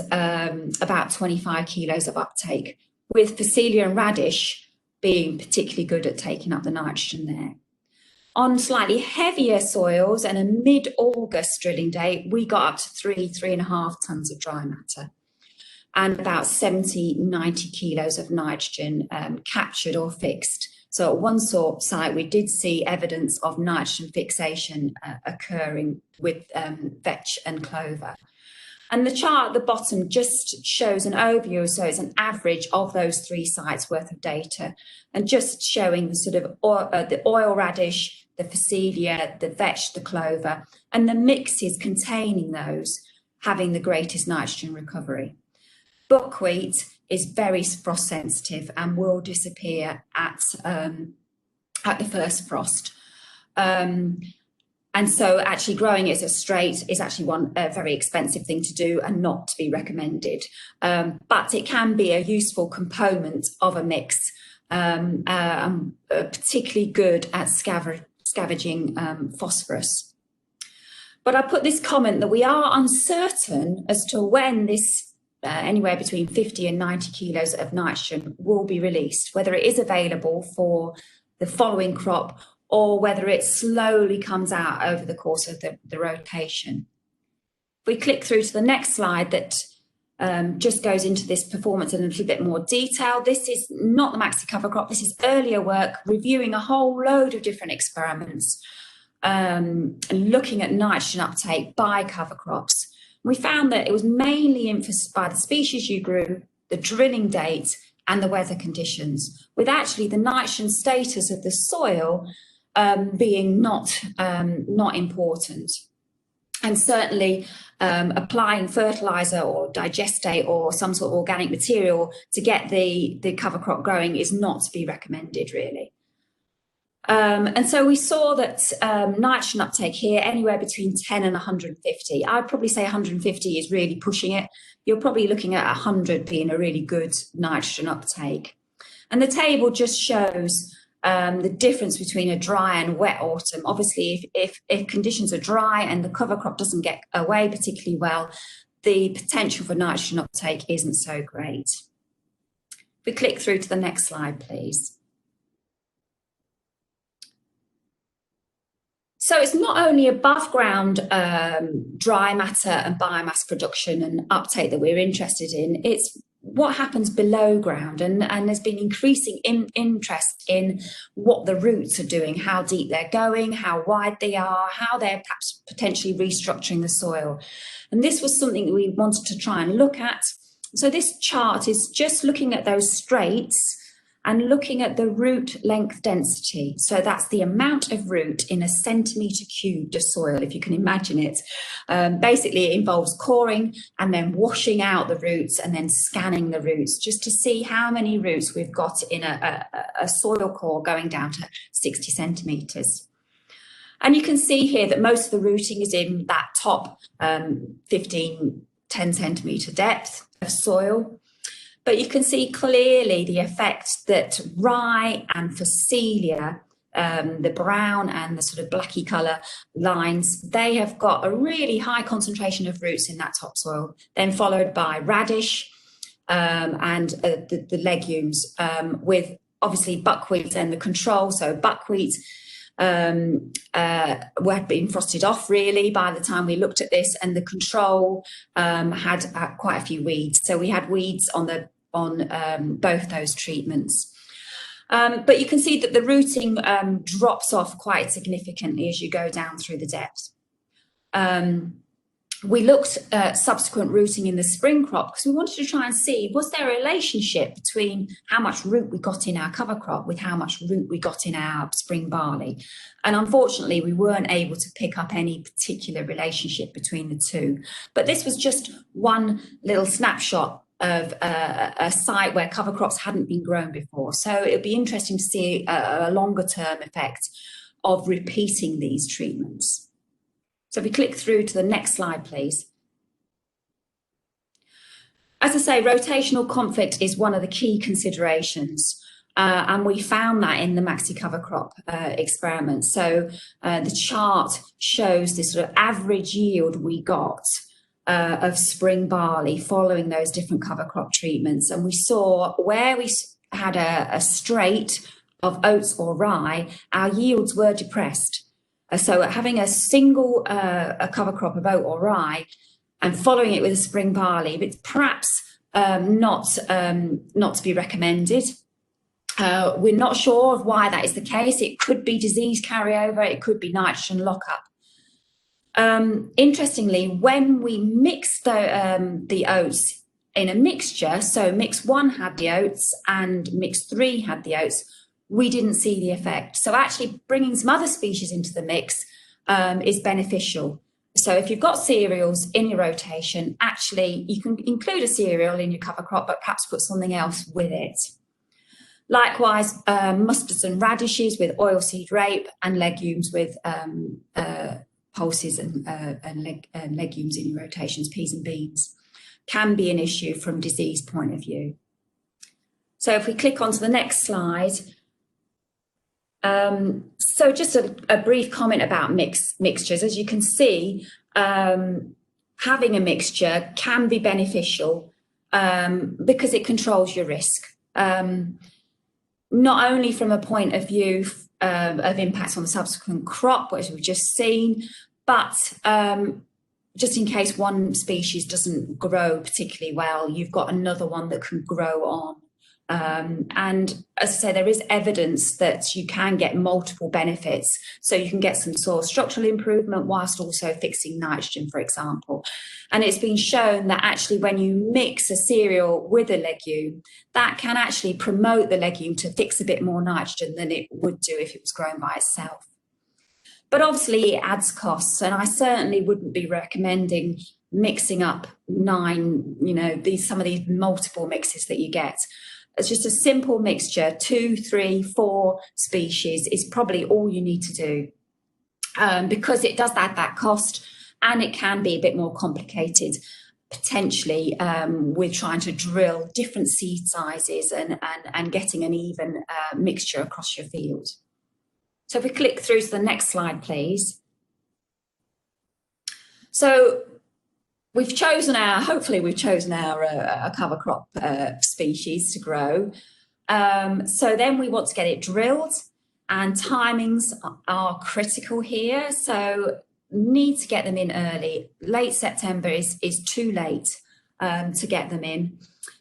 [SPEAKER 2] about 25 kilos of uptake, with Phacelia and radish being particularly good at taking up the nitrogen there. On slightly heavier soils and a mid-August drilling date, we got up to 3.5 tonnes of dry matter and about 90 kilos of nitrogen captured or fixed. So at one site, we did see evidence of nitrogen fixation occurring with vetch and clover. And the chart at the bottom just shows an overview, so it's an average of those 3 sites worth of data, and just showing the sort of the oil radish, the Phacelia, the vetch, the clover, and the mixes containing those having the greatest nitrogen recovery. Buckwheat is very frost sensitive and will disappear at the first frost. And so actually growing it as a straight is actually a very expensive thing to do and not to be recommended. But it can be a useful component of a mix, particularly good at scavenging phosphorus. But I put this comment that we are uncertain as to when this anywhere between 50 and 90 kilos of nitrogen will be released, whether it is available for the following crop or whether it slowly comes out over the course of the rotation. If we click through to the next slide that just goes into this performance in a little bit more detail. This is not the Maxi cover crop, this is earlier work reviewing a whole load of different experiments and looking at nitrogen uptake by cover crops. We found that it was mainly influenced by the species you grew, the drilling date and the weather conditions, with actually the nitrogen status of the soil being not important. And certainly applying fertilizer or digestate or some sort of organic material to get the cover crop growing is not to be recommended really. And so we saw that nitrogen uptake here anywhere between 10 and 150. I'd probably say 150 is really pushing it. You're probably looking at 100 being a really good nitrogen uptake. And the table just shows the difference between a dry and wet autumn. Obviously, if conditions are dry and the cover crop doesn't get away particularly well, the potential for nitrogen uptake isn't so great. If we click through to the next slide, please. So it's not only above ground dry matter and biomass production and uptake that we're interested in, it's what happens below ground. And there's been increasing interest in what the roots are doing, how deep they're going, how wide they are, how they're perhaps potentially restructuring the soil. And this was something that we wanted to try and look at. So this chart is just looking at those straights and looking at the root length density. So that's the amount of root in a centimetre cubed of soil, if you can imagine it. Basically, it involves coring and then washing out the roots and then scanning the roots just to see how many roots we've got in a soil core going down to 60 centimetres. And you can see here that most of the rooting is in that top 10 centimetre depth of soil. But you can see clearly the effect that rye and Phacelia, the brown and the sort of blacky colour lines, they have got a really high concentration of roots in that topsoil, then followed by radish and the legumes, with obviously buckwheat and the control. So buckwheat had been frosted off really by the time we looked at this, and the control had quite a few weeds. So we had weeds on both those treatments. But you can see that the rooting drops off quite significantly as you go down through the depth. We looked at subsequent rooting in the spring crop because we wanted to try and see, was there a relationship between how much root we got in our cover crop with how much root we got in our spring barley? And unfortunately, we weren't able to pick up any particular relationship between the two. But this was just one little snapshot of a site where cover crops hadn't been grown before. So it'd be interesting to see a longer term effect of repeating these treatments. So if we click through to the next slide, please. As I say, rotational conflict is one of the key considerations, and we found that in the Maxi cover crop experiment. So the chart shows this sort of average yield we got of spring barley following those different cover crop treatments. And we saw where we had a straight of oats or rye, our yields were depressed. So having a single a cover crop of oat or rye and following it with a spring barley, but perhaps not to be recommended. We're not sure of why that is the case. It could be disease carryover, it could be nitrogen lockup. Interestingly, when we mixed the oats in a mixture, so mix 1 had the oats and mix 3 had the oats, we didn't see the effect. So actually bringing some other species into the mix is beneficial. So if you've got cereals in your rotation, actually you can include a cereal in your cover crop, but perhaps put something else with it. Likewise, mustards and radishes with oilseed rape, and legumes with pulses and legumes in your rotations, peas and beans, can be an issue from disease point of view. So if we click onto the next slide, so just a brief comment about mixtures. As you can see, having a mixture can be beneficial because it controls your risk, not only from a point of view of impacts on the subsequent crop, as we've just seen, but just in case one species doesn't grow particularly well, you've got another one that can grow on. And as I say, there is evidence that you can get multiple benefits. So you can get some soil structural improvement whilst also fixing nitrogen, for example. And it's been shown that actually when you mix a cereal with a legume, that can actually promote the legume to fix a bit more nitrogen than it would do if it was grown by itself. But obviously it adds costs, and I certainly wouldn't be recommending mixing up some of these multiple mixes that you get. It's just a simple mixture, 2, 3, 4 species is probably all you need to do, because it does add that cost, and it can be a bit more complicated potentially with trying to drill different seed sizes and getting an even mixture across your field. So if we click through to the next slide, please. So hopefully we've chosen our cover crop species to grow. So then we want to get it drilled, and timings are critical here. So need to get them in early. Late September is too late to get them in.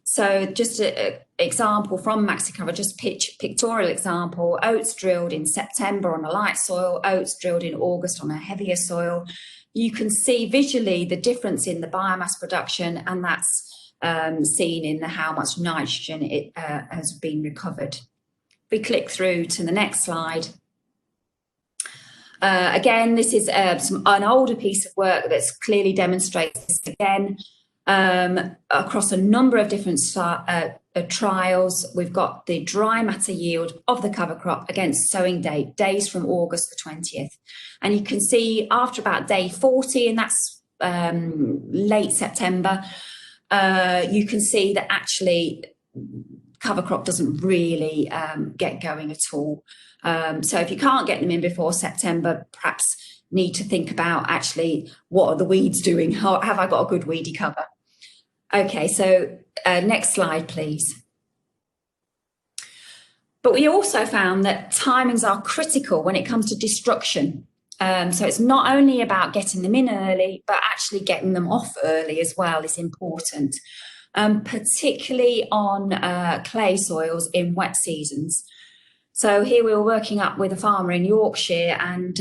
[SPEAKER 2] So just an example from Maxi Cover, just pictorial example, oats drilled in September on a light soil, oats drilled in August on a heavier soil. You can see visually the difference in the biomass production, and that's seen in how much nitrogen it has been recovered. If we click through to the next slide. Again, this is an older piece of work that's clearly demonstrates this again. Across a number of different trials, we've got the dry matter yield of the cover crop against sowing date, days from August the 20th. And you can see after about day 40, and that's late September, you can see that actually cover crop doesn't really get going at all. So if you can't get them in before September, perhaps need to think about actually what are the weeds doing? Have I got a good weedy cover? Okay, so next slide, please. But we also found that timings are critical when it comes to destruction. So it's not only about getting them in early, but actually getting them off early as well is important, particularly on clay soils in wet seasons. So here we were working up with a farmer in Yorkshire, and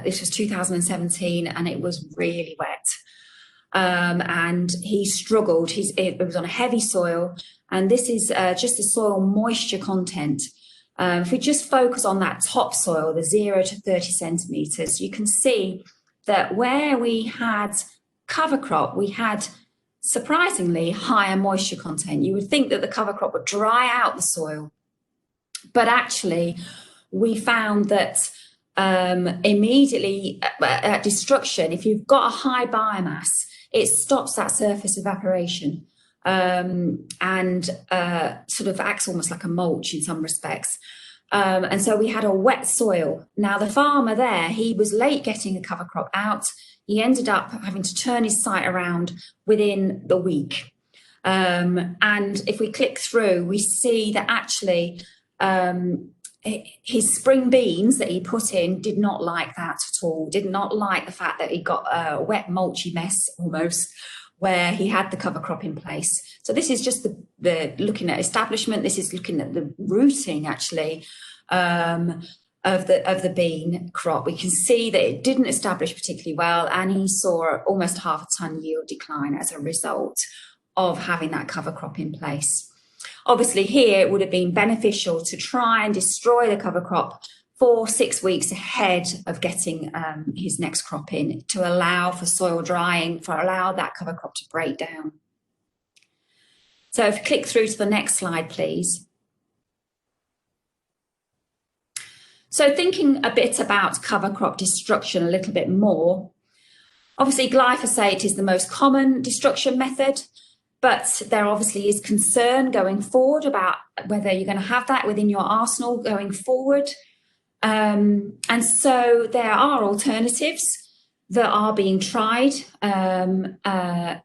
[SPEAKER 2] this was 2017, and it was really wet. And he struggled. It was on a heavy soil, and this is just the soil moisture content. If we just focus on that topsoil, the 0 to 30 centimetres, you can see that where we had cover crop, we had surprisingly higher moisture content. You would think that the cover crop would dry out the soil, but actually we found that immediately at destruction, if you've got a high biomass, it stops that surface evaporation. And sort of acts almost like a mulch in some respects. And so we had a wet soil. Now the farmer there, he was late getting the cover crop out. He ended up having to turn his site around within the week. And if we click through, we see that actually his spring beans that he put in did not like that at all, did not like the fact that he got a wet mulchy mess almost, where he had the cover crop in place. So this is just the looking at establishment. This is looking at the rooting actually of the bean crop. We can see that it didn't establish particularly well, and he saw almost half a tonne yield decline as a result of having that cover crop in place. Obviously here it would have been beneficial to try and destroy the cover crop 4-6 weeks ahead of getting his next crop in, to allow for soil drying, for allow that cover crop to break down. So if you click through to the next slide, please. So thinking a bit about cover crop destruction a little bit more, obviously glyphosate is the most common destruction method, but there obviously is concern going forward about whether you're going to have that within your arsenal going forward. And so there are alternatives that are being tried. The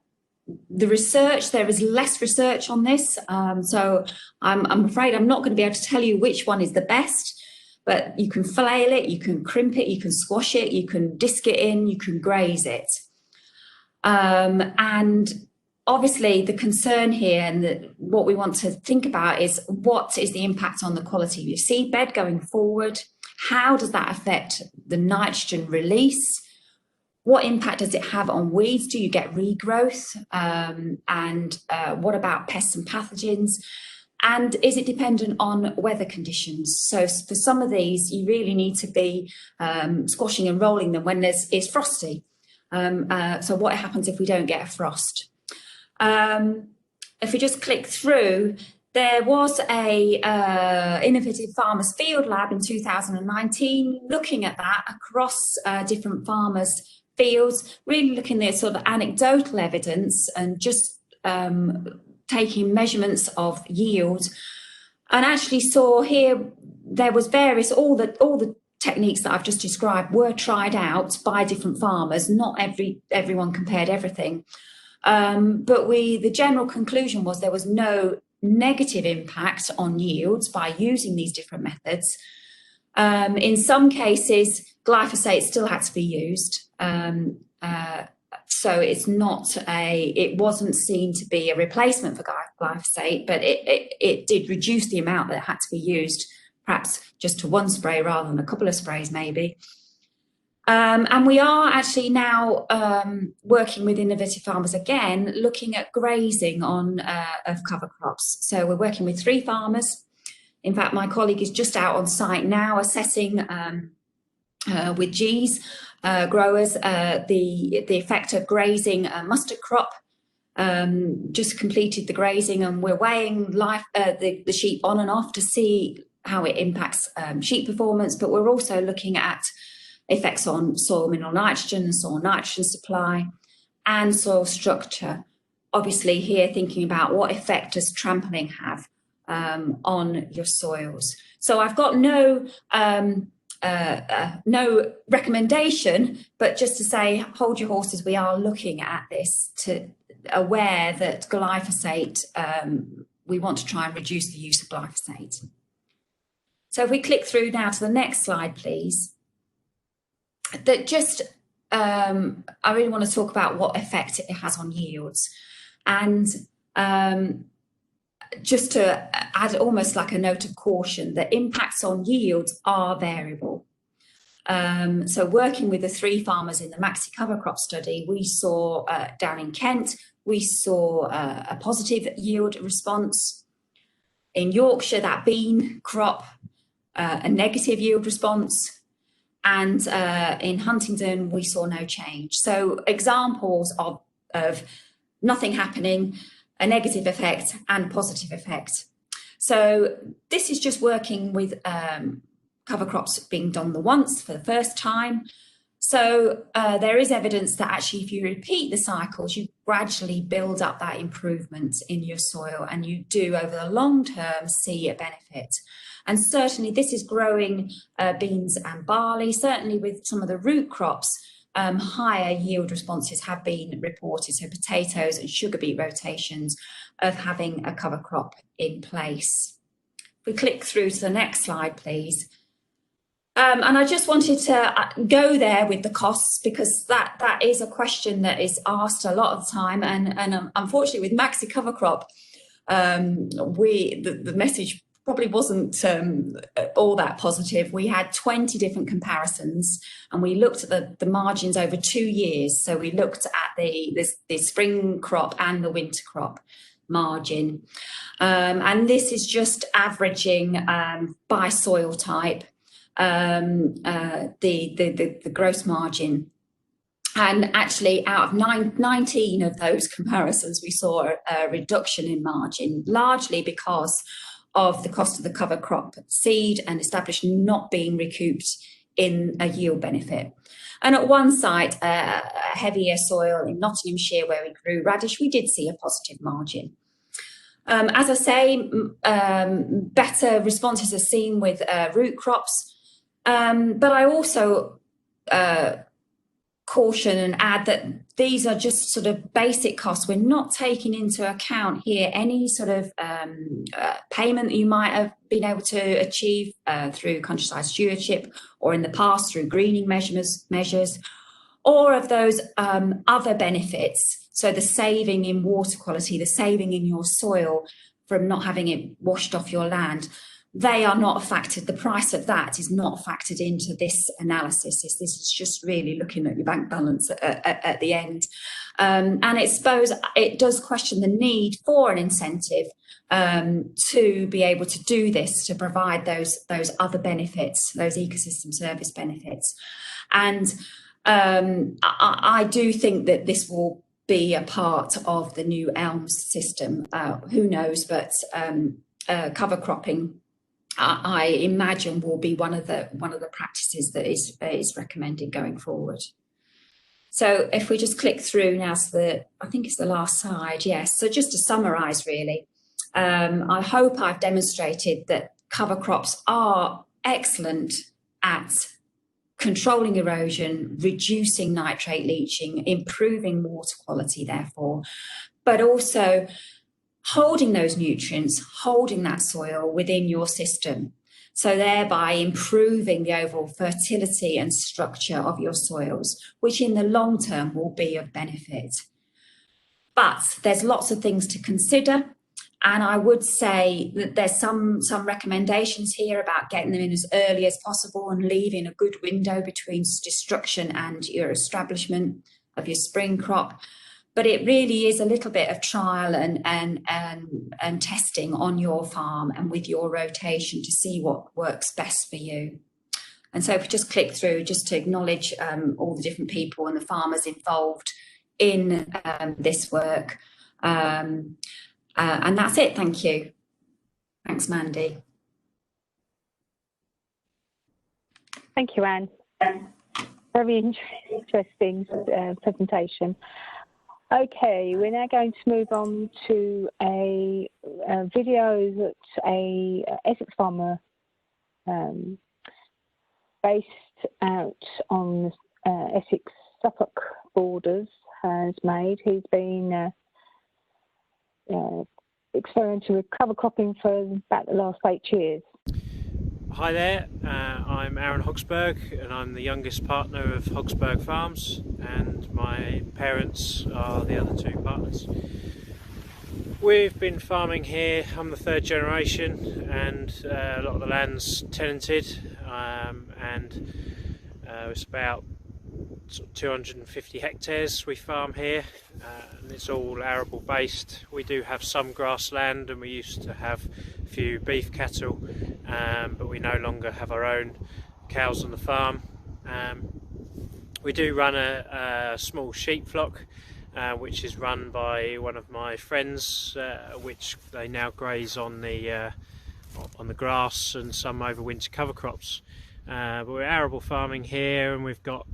[SPEAKER 2] research, there is less research on this. So I'm afraid I'm not going to be able to tell you which one is the best, but you can flail it, you can crimp it, you can squash it, you can disc it in, you can graze it. And obviously the concern here and what we want to think about is what is the impact on the quality of your seed bed going forward? How does that affect the nitrogen release? What impact does it have on weeds? Do you get regrowth? And what about pests and pathogens? And is it dependent on weather conditions? So for some of these, you really need to be squashing and rolling them when it's frosty. So what happens if we don't get a frost? If we just click through, there was a innovative farmers field lab in 2019 looking at that across different farmers' fields, really looking at sort of anecdotal evidence and just taking measurements of yield, and actually saw here there was various, all the techniques that I've just described were tried out by different farmers. Not everyone compared everything, but the general conclusion was there was no negative impact on yields by using these different methods. In some cases, glyphosate still had to be used. So it wasn't seen to be a replacement for glyphosate, but it did reduce the amount that had to be used, perhaps just to one spray rather than a couple of sprays maybe. And we are actually now working with innovative farmers again, looking at grazing of cover crops. So we're working with 3 farmers. In fact, my colleague is just out on site now assessing with G's growers the effect of grazing a mustard crop. Just completed the grazing, and we're weighing the sheep on and off to see how it impacts sheep performance, but we're also looking at effects on soil mineral nitrogen, soil nitrogen supply, and soil structure. Obviously here thinking about what effect does trampling have on your soils. So I've got no recommendation, but just to say, hold your horses, we are looking at this, to aware that glyphosate we want to try and reduce the use of glyphosate. So if we click through now to the next slide, please. That just, I really want to talk about what effect it has on yields. And just to add almost like a note of caution, the impacts on yields are variable. So working with the 3 farmers in the Maxi cover crop study, we saw down in Kent, we saw a positive yield response. In Yorkshire, that bean crop, a negative yield response. And in Huntingdon, we saw no change. So examples of nothing happening, a negative effect and positive effect. So this is just working with cover crops being done the once for the first time. So there is evidence that actually if you repeat the cycles, you gradually build up that improvement in your soil, and you do over the long term see a benefit. And certainly this is growing beans and barley. Certainly with some of the root crops, higher yield responses have been reported. So potatoes and sugar beet rotations of having a cover crop in place. If we click through to the next slide, please. And I just wanted to go there with the costs, because that is a question that is asked a lot of the time. And unfortunately with Maxi cover crop, the message probably wasn't all that positive. We had 20 different comparisons, and we looked at the margins over 2 years. So we looked at the spring crop and the winter crop margin. And this is just averaging by soil type. The gross margin, and actually out of 19 of those comparisons we saw a reduction in margin, largely because of the cost of the cover crop seed and established not being recouped in a yield benefit. And at one site, a heavier soil in Nottinghamshire where we grew radish, we did see a positive margin. As I say, better responses are seen with root crops. But I also caution and add that these are just sort of basic costs. We're not taking into account here any sort of payment that you might have been able to achieve through countryside stewardship, or in the past through greening measures, or of those other benefits. So the saving in water quality, the saving in your soil from not having it washed off your land. They are not factored. The price of that is not factored into this analysis. This is just really looking at your bank balance at the end. And I suppose it does question the need for an incentive to be able to do this, to provide those other benefits, those ecosystem service benefits. And I do think that this will be a part of the new ELMS system. Who knows, but cover cropping, I imagine, will be one of the practices that is recommended going forward. So if we just click through now to I think it's the last slide, yes. So just to summarise really, I hope I've demonstrated that cover crops are excellent at controlling erosion, reducing nitrate leaching, improving water quality therefore, but also holding those nutrients, holding that soil within your system. So thereby improving the overall fertility and structure of your soils, which in the long term will be of benefit. But there's lots of things to consider. And I would say that there's some recommendations here about getting them in as early as possible and leaving a good window between destruction and your establishment of your spring crop. But it really is a little bit of trial and testing on your farm and with your rotation to see what works best for you. And so if we just click through, just to acknowledge all the different people and the farmers involved in this work. And that's it. Thank you. Thanks, Mandi.
[SPEAKER 1] Thank you, Anne. Very interesting presentation. Okay, we're now going to move on to a video that a Essex farmer based out on Essex-Suffolk borders has made. He's been experimenting with cover cropping for about the last 8 years.
[SPEAKER 4] Hi there, I'm Aaron Hogsberg and I'm the youngest partner of Hogsberg Farms, and my parents are the other 2 partners. We've been farming here, I'm the 3rd generation, and a lot of the land's tenanted, and it's about 250 hectares we farm here, and it's all arable based. We do have some grassland and we used to have a few beef cattle, but we no longer have our own cows on the farm. We do run a small sheep flock, which is run by one of my friends, which they now graze on the grass and some overwinter cover crops. But we're arable farming here, and we've got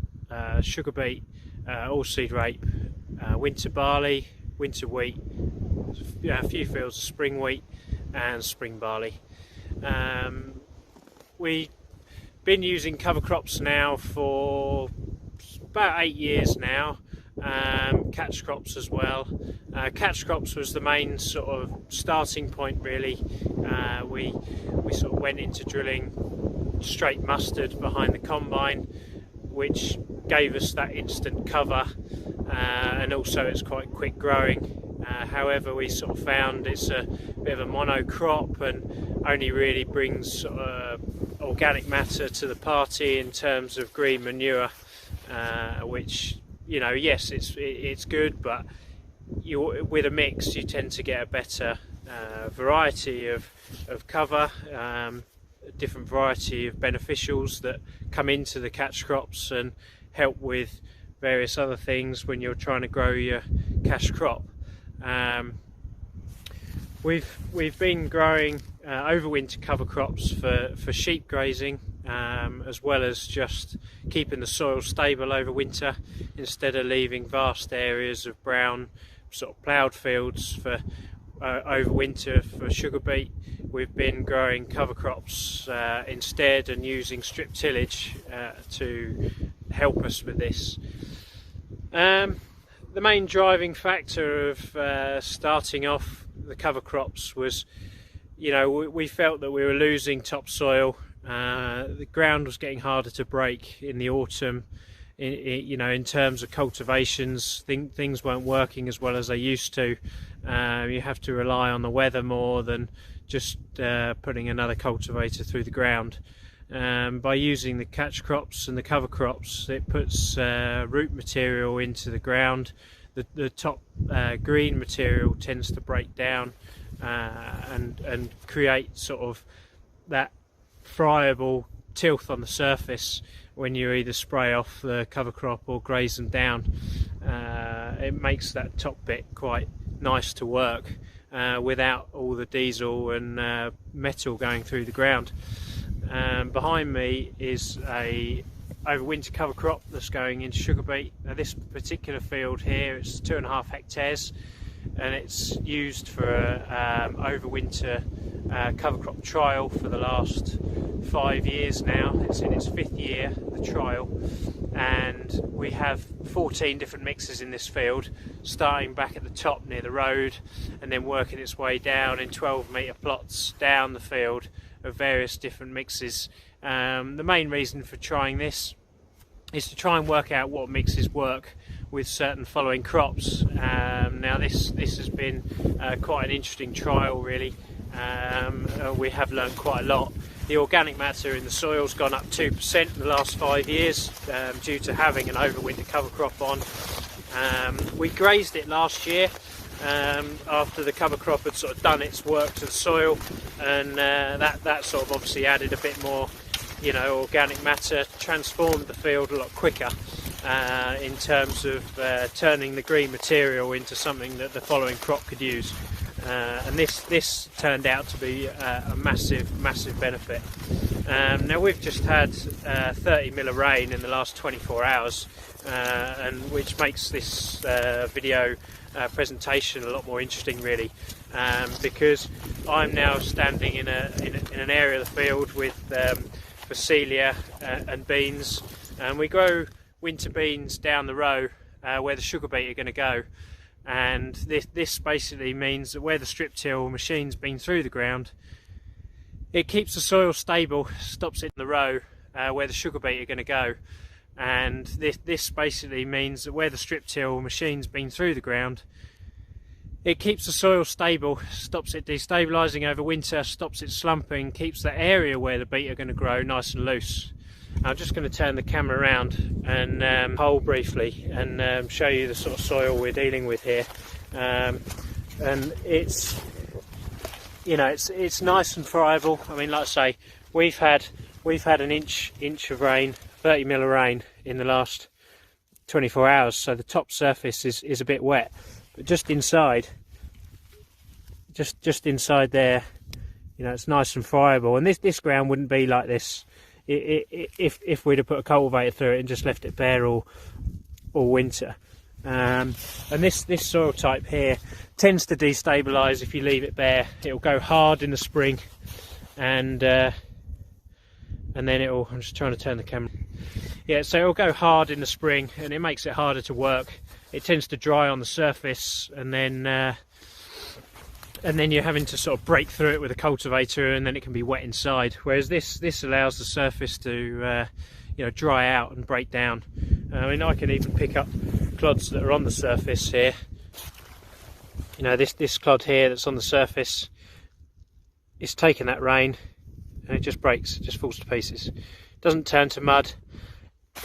[SPEAKER 4] sugar beet, oilseed rape, winter barley, winter wheat, a few fields of spring wheat and spring barley. We've been using cover crops now for about 8 years now. Catch crops as well. Catch crops was the main sort of starting point really. We sort of went into drilling straight mustard behind the combine, which gave us that instant cover, and also it's quite quick growing. However, we sort of found it's a bit of a monocrop and only really brings organic matter to the party in terms of green manure, which, you know, yes, it's good, but with a mix you tend to get a better variety of cover, a different variety of beneficials that come into the catch crops and help with various other things when you're trying to grow your cash crop. We've been growing overwinter cover crops for sheep grazing, as well as just keeping the soil stable over winter, instead of leaving vast areas of brown sort of ploughed fields for over winter for sugar beet. We've been growing cover crops instead, and using strip tillage to help us with this. The main driving factor of starting off the cover crops was, you know, we felt that we were losing topsoil. The ground was getting harder to break in the autumn. You know, in terms of cultivations, things weren't working as well as they used to. You have to rely on the weather more than just putting another cultivator through the ground. By using the catch crops and the cover crops, it puts root material into the ground. The top green material tends to break down and create sort of that friable tilth on the surface when you either spray off the cover crop or graze them down. It makes that top bit quite nice to work without all the diesel and metal going through the ground. Behind me is a overwinter cover crop that's going into sugar beet. Now, this particular field here, it's 2.5 hectares, and it's used for overwinter cover crop trial for the last 5 years now. It's in its 5th year, the trial, and we have 14 different mixes in this field, starting back at the top near the road and then working its way down in 12-metre plots down the field of various different mixes. The main reason for trying this is to try and work out what mixes work with certain following crops. Now this has been quite an interesting trial really. We have learned quite a lot. The organic matter in the soil's gone up 2% in the last 5 years due to having an overwinter cover crop on. We grazed it last year after the cover crop had sort of done its work to the soil, and that sort of obviously added a bit more, you know, organic matter, transformed the field a lot quicker in terms of turning the green material into something that the following crop could use. And this turned out to be a massive benefit. Now we've just had 30 mil of rain in the last 24 hours, and which makes this video presentation a lot more interesting really, because I'm now standing in an area of the field with Phacelia and beans, and we grow winter beans down the row where the sugar beet are going to go. and this basically means that where the strip till machine's been through the ground, it keeps the soil stable, stops it in the row where the sugar beet are going to go. And this basically means that where the strip till machine's been through the ground, it keeps the soil stable, stops it destabilising over winter, stops it slumping, keeps the area where the beet are going to grow nice and loose. I'm just going to turn the camera around and hold briefly and show you the sort of soil we're dealing with here. And it's, you know, it's nice and friable. I mean, like I say, we've had an inch of rain, 30 mil of rain in the last 24 hours, so the top surface is a bit wet. But just inside, just inside there, you know, it's nice and friable. And this ground wouldn't be like this if we'd have put a cultivator through it and just left it bare all winter. And this soil type here tends to destabilise if you leave it bare. It'll go hard in the spring, and then it'll, I'm just trying to turn the camera. Yeah, so it'll go hard in the spring and it makes it harder to work. It tends to dry on the surface, and then you're having to sort of break through it with a cultivator, and then it can be wet inside. Whereas this allows the surface to you know, dry out and break down. I mean, I can even pick up clods that are on the surface here. You know, this clod here that's on the surface, it's taken that rain and it just breaks, it just falls to pieces. It doesn't turn to mud.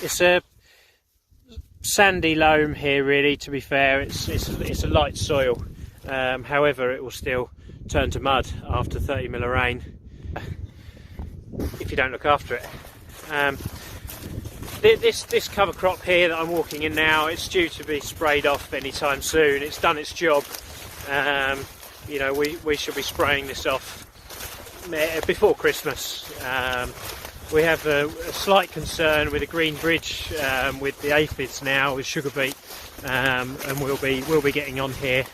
[SPEAKER 4] It's a sandy loam here, really, to be fair. It's a light soil. However, it will still turn to mud after 30 mil of rain if you don't look after it. This cover crop here that I'm walking in now, it's due to be sprayed off anytime soon. It's done its job. You know, we should be spraying this off before Christmas. We have a slight concern with a green bridge with the aphids now with sugar beet, and we'll be getting on here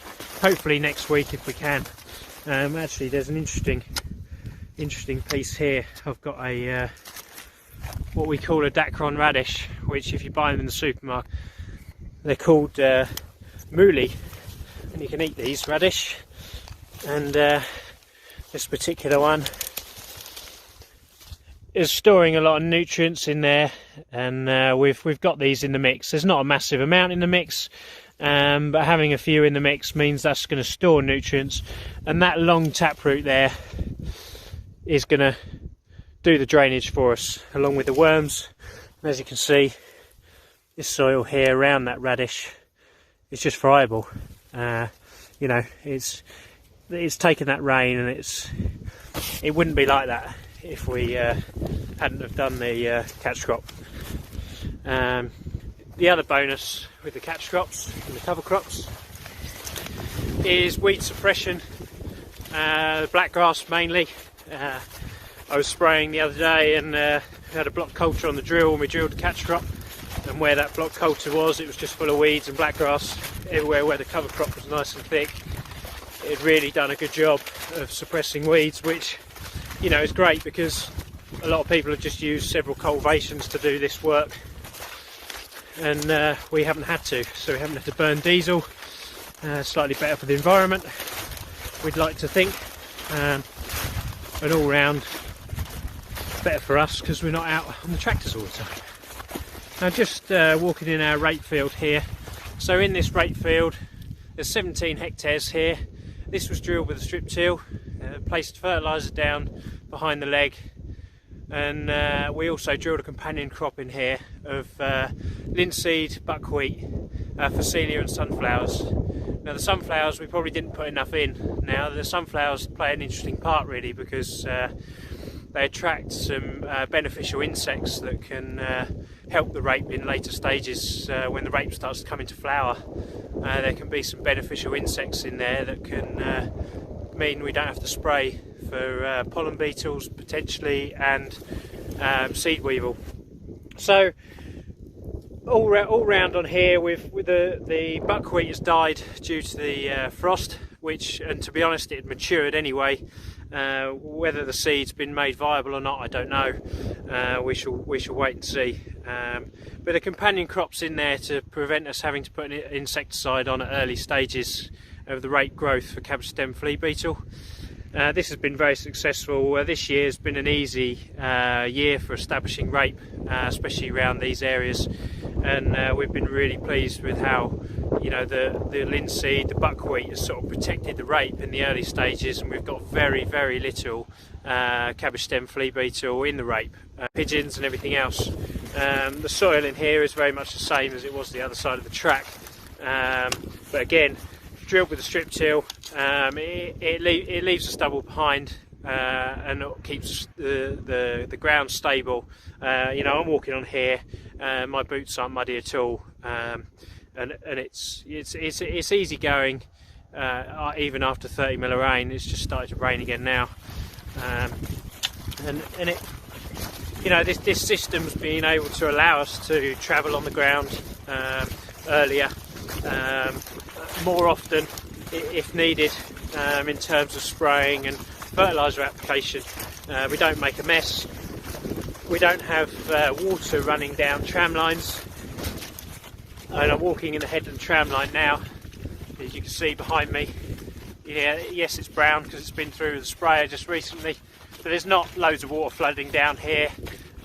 [SPEAKER 4] hopefully next week if we can. Actually, there's an interesting piece here. I've got a what we call a dacron radish, which if you buy them in the supermarket, they're called mooli, and you can eat these radish. And this particular one is storing a lot of nutrients in there, and we've got these in the mix. There's not a massive amount in the mix, but having a few in the mix means that's going to store nutrients, and that long taproot there is going to do the drainage for us along with the worms. And as you can see, this soil here around that radish is just friable. You know, it's taken that rain, and it wouldn't be like that if we hadn't have done the catch crop. The other bonus with the catch crops and the cover crops is weed suppression, blackgrass mainly. I was spraying the other day and had a block coulter on the drill when we drilled the catch crop, and where that block coulter was, it was just full of weeds and blackgrass. Everywhere where the cover crop was nice and thick, it had really done a good job of suppressing weeds, which, you know, is great because a lot of people have just used several cultivations to do this work, and we haven't had to, so we haven't had to burn diesel. Slightly better for the environment, we'd like to think, and all round better for us because we're not out on the tractors all the time. Now, just walking in our rape field here. So in this rape field there's 17 hectares here. This was drilled with a strip till, placed fertiliser down behind the leg, and we also drilled a companion crop in here of linseed, buckwheat, phacelia and sunflowers. Now the sunflowers we probably didn't put enough in. Now the sunflowers play an interesting part really because they attract some beneficial insects that can help the rape in later stages. When the rape starts to come into flower, there can be some beneficial insects in there that can mean we don't have to spray for pollen beetles potentially, and seed weevil. So all round on here, with the buckwheat has died due to the frost, which, and to be honest, it had matured anyway. Whether the seed's been made viable or not, I don't know. We shall wait and see. but the companion crops in there to prevent us having to put an insecticide on at early stages of the rape growth for cabbage stem flea beetle. This has been very successful. This year has been an easy year for establishing rape, especially around these areas, and we've been really pleased with how, you know, the linseed, the buckwheat has sort of protected the rape in the early stages, and we've got very, very little cabbage stem flea beetle in the rape, pigeons and everything else. The soil in here is very much the same as it was the other side of the track, but again, drilled with a strip till, it leaves the stubble behind, and it keeps the ground stable. You know, I'm walking on here, my boots aren't muddy at all, and it's easy going, even after 30 mil of rain. It's just started to rain again now, and it, you know, this system's been able to allow us to travel on the ground earlier, more often if needed, in terms of spraying and fertiliser application. We don't make a mess. We don't have water running down tram lines. And I'm walking in the headland tram line now, as you can see behind me. Yeah, yes, it's brown because it's been through the sprayer just recently, but there's not loads of water flooding down here,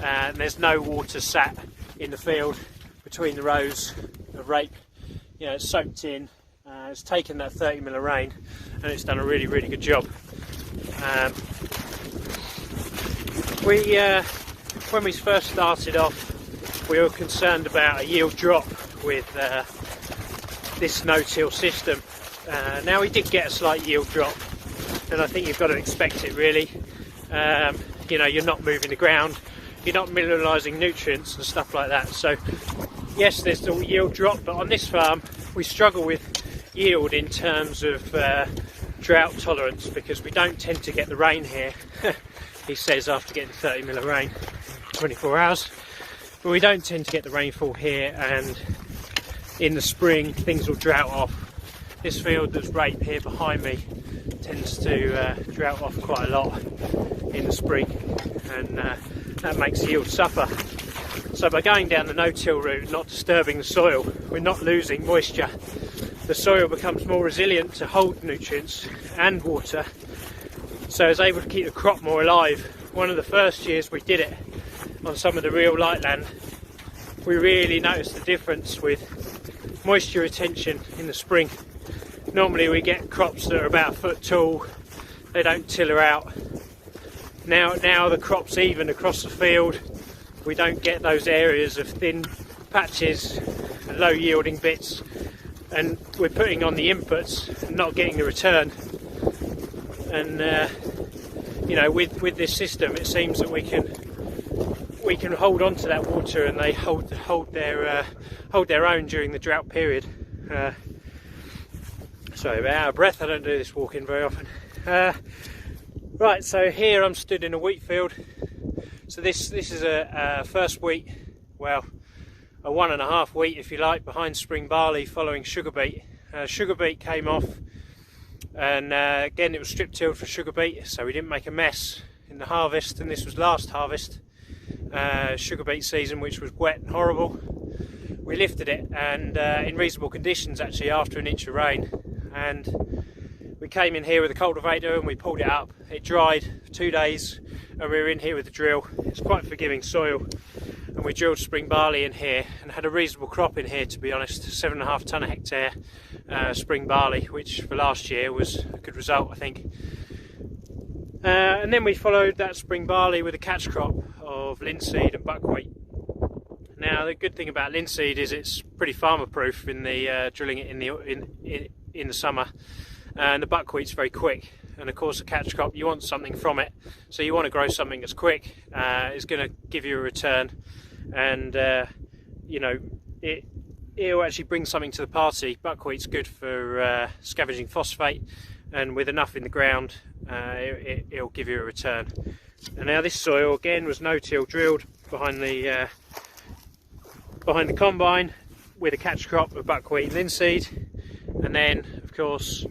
[SPEAKER 4] and there's no water sat in the field between the rows of rape. You know, it's soaked in. It's taken that 30 mil of rain, and it's done a really, really good job. When we first started off, we were concerned about a yield drop with this no-till system. Now we did get a slight yield drop, and I think you've got to expect it, really. You know, you're not moving the ground, you're not mineralising nutrients and stuff like that. So yes, there's a yield drop, but on this farm we struggle with yield in terms of drought tolerance, because we don't tend to get the rain here. He says after getting 30 mil of rain 24 hours, but we don't tend to get the rainfall here, and in the spring things will drought off. This field that's rape here behind me tends to drought off quite a lot in the spring, and that makes yield suffer. So by going down the no-till route, not disturbing the soil, we're not losing moisture. The soil becomes more resilient to hold nutrients and water, so it's able to keep the crop more alive. One of the first years we did it on some of the real light land, we really noticed the difference with moisture retention in the spring. Normally we get crops that are about a foot tall, they don't tiller out. Now the crop's even across the field. We don't get those areas of thin patches and low yielding bits, and we're putting on the inputs and not getting the return. And you know, with this system, it seems that we can hold on to that water, and they hold their own during the drought period. Sorry, I'm out of breath. I don't do this walking very often. Right, so here I'm stood in a wheat field. So this is a first wheat, well, a 1.5 wheat if you like, behind spring barley following sugar beet. Sugar beet came off, and again it was strip tilled for sugar beet, so we didn't make a mess in the harvest. And this was last harvest, sugar beet season, which was wet and horrible. We lifted it, and in reasonable conditions actually, after an inch of rain, and we came in here with a cultivator and we pulled it up. It dried for 2 days, and we were in here with the drill. It's quite forgiving soil, and we drilled spring barley in here and had a reasonable crop in here, to be honest. 7.5 tonne a hectare spring barley, which for last year was a good result, I think. And then we followed that spring barley with a catch crop of linseed and buckwheat. Now the good thing about linseed is it's pretty farmer proof in the drilling it in the summer, and the buckwheat's very quick. And of course, a catch crop, you want something from it, so you want to grow something that's quick, is going to give you a return, and you know, it'll actually bring something to the party. Buckwheat's good for scavenging phosphate, and with enough in the ground, it'll give you a return. And now this soil again was no-till drilled behind the combine with a catch crop of buckwheat and linseed, and then of course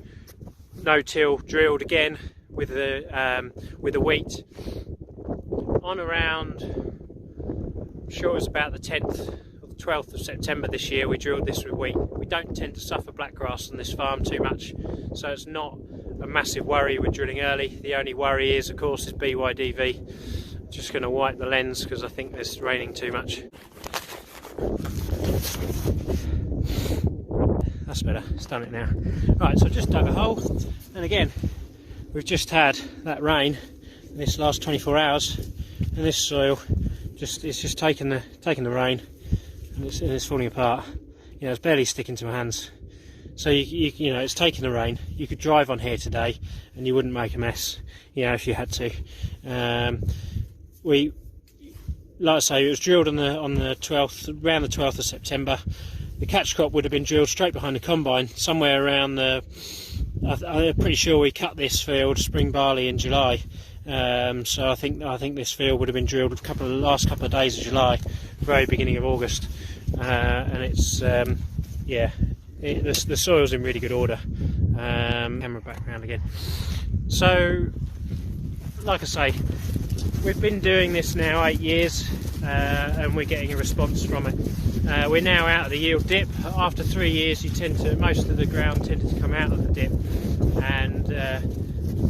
[SPEAKER 4] no-till drilled again with the wheat on around sure it was about the 10th or the 12th of September this year we drilled this with wheat. We don't tend to suffer blackgrass on this farm too much, so it's not a massive worry with drilling early. The only worry is, of course, is BYDV. Just going to wipe the lens because I think it's raining too much. That's better, it's done it now. Right, so I've just dug a hole, and again, we've just had that rain in this last 24 hours, and this soil it's just taken the rain, and it's falling apart. You know, it's barely sticking to my hands. So you know, it's taken the rain. You could drive on here today, and you wouldn't make a mess. You know, if you had to. Like I say, it was drilled on the 12th, around the 12th of September. The catch crop would have been drilled straight behind the combine, somewhere around the. I'm pretty sure we cut this field spring barley in July. So I think this field would have been drilled the last couple of days of July, very beginning of August, and it's yeah, the soil's in really good order. Camera back around again. So, like I say, we've been doing this now 8 years, and we're getting a response from it. We're now out of the yield dip. After 3 years, most of the ground tended to come out of the dip, and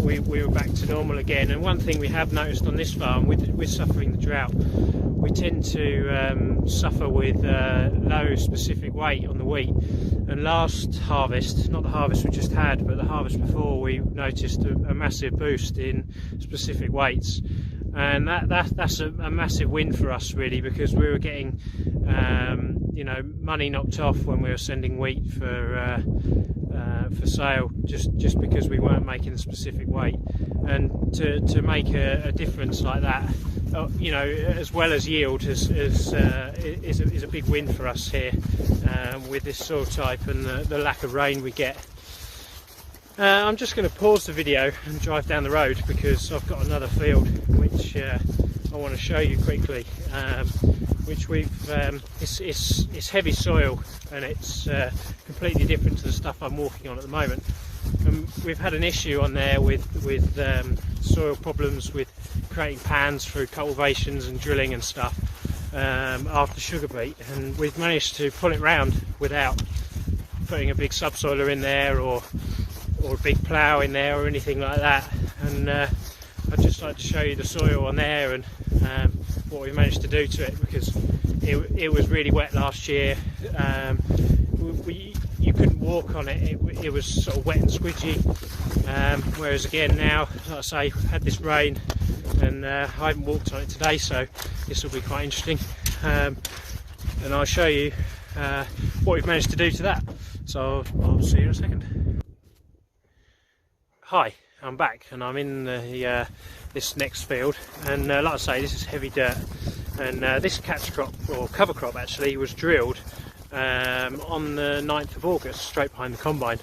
[SPEAKER 4] we were back to normal again. And one thing we have noticed on this farm, with suffering the drought, we tend to suffer with low specific weight on the wheat. And last harvest, not the harvest we just had, but the harvest before, we noticed a massive boost in specific weights. And that's a massive win for us, really, because we were getting you know, money knocked off when we were sending wheat for sale, just because we weren't making the specific weight. And to make a difference like that, you know, as well as yield, is a big win for us here with this soil type and the lack of rain we get. I'm just going to pause the video and drive down the road because I've got another field which I want to show you quickly, which it's heavy soil, and it's completely different to the stuff I'm walking on at the moment. We've had an issue on there with soil problems with creating pans through cultivations and drilling and stuff after sugar beet, and we've managed to pull it round without putting a big subsoiler in there or a big plough in there or anything like that. And I'd just like to show you the soil on there and what we managed to do to it, because it was really wet last year. You couldn't walk on it. It was sort of wet and squidgy, whereas again now, like I say, we've had this rain, and I haven't walked on it today, so this will be quite interesting, and I'll show you what we've managed to do to that. So I'll see you in a second. Hi, I'm back, and I'm in this next field, and like I say, this is heavy dirt, and this catch crop, or cover crop actually, was drilled on the 9th of August, straight behind the combine.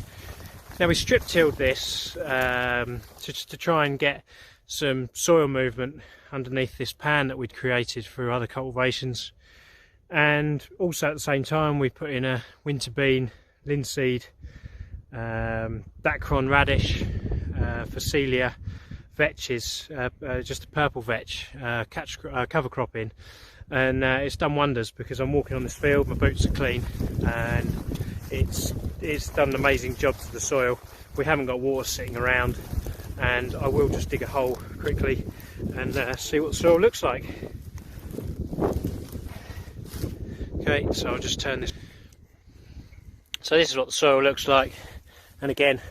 [SPEAKER 4] Now we strip tilled this to try and get some soil movement underneath this pan that we'd created through other cultivations, and also at the same time we put in a winter bean, linseed, Dacron radish, Phacelia, vetches, just a purple vetch, cover crop in, and it's done wonders because I'm walking on this field, my boots are clean, and it's done an amazing job to the soil. We haven't got water sitting around, and I will just dig a hole quickly and see what the soil looks like. Okay, so I'll just turn this. So this is what the soil looks like, and again,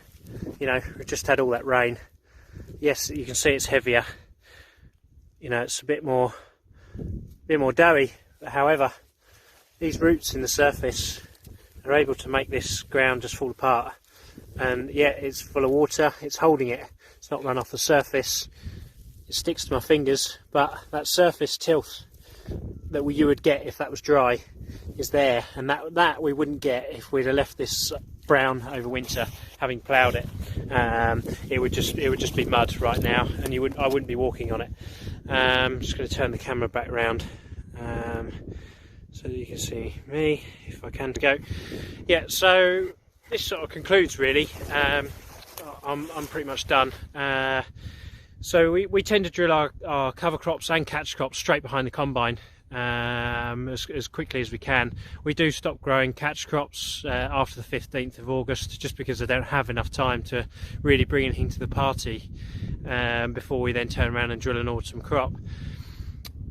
[SPEAKER 4] you know, we've just had all that rain. Yes, you can see it's heavier, you know, it's a bit more doughy, but however, these roots in the surface are able to make this ground just fall apart. And yeah, it's full of water, it's holding it, it's not run off the surface, it sticks to my fingers, but that surface tilth that you would get if that was dry is there, and that we wouldn't get if we'd have left this brown over winter, having ploughed it. It would just be mud right now, and I wouldn't be walking on it. I'm just going to turn the camera back round so that you can see me, if I can go. Yeah, so this sort of concludes really. I'm pretty much done. So we tend to drill our cover crops and catch crops straight behind the combine, as quickly as we can. We do stop growing catch crops after the 15th of August, just because I don't have enough time to really bring anything to the party before we then turn around and drill an autumn crop.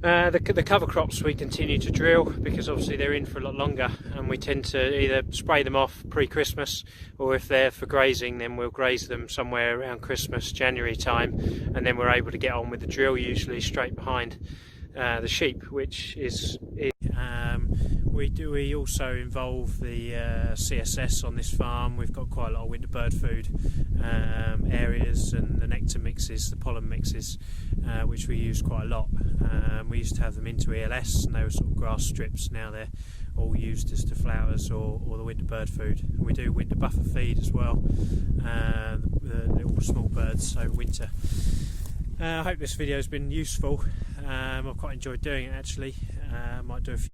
[SPEAKER 4] The cover crops we continue to drill because obviously they're in for a lot longer, and we tend to either spray them off pre-Christmas, or if they're for grazing then we'll graze them somewhere around Christmas, January time, and then we're able to get on with the drill usually straight behind the sheep, which is we also involve the CSS on this farm. We've got quite a lot of winter bird food areas, and the nectar mixes, the pollen mixes, which we use quite a lot. We used to have them into ELS, and they were sort of grass strips. Now they're all used as to flowers or the winter bird food. And we do winter buffer feed as well, the little small birds over winter. I hope this video has been useful. I've quite enjoyed doing it actually. I might do a few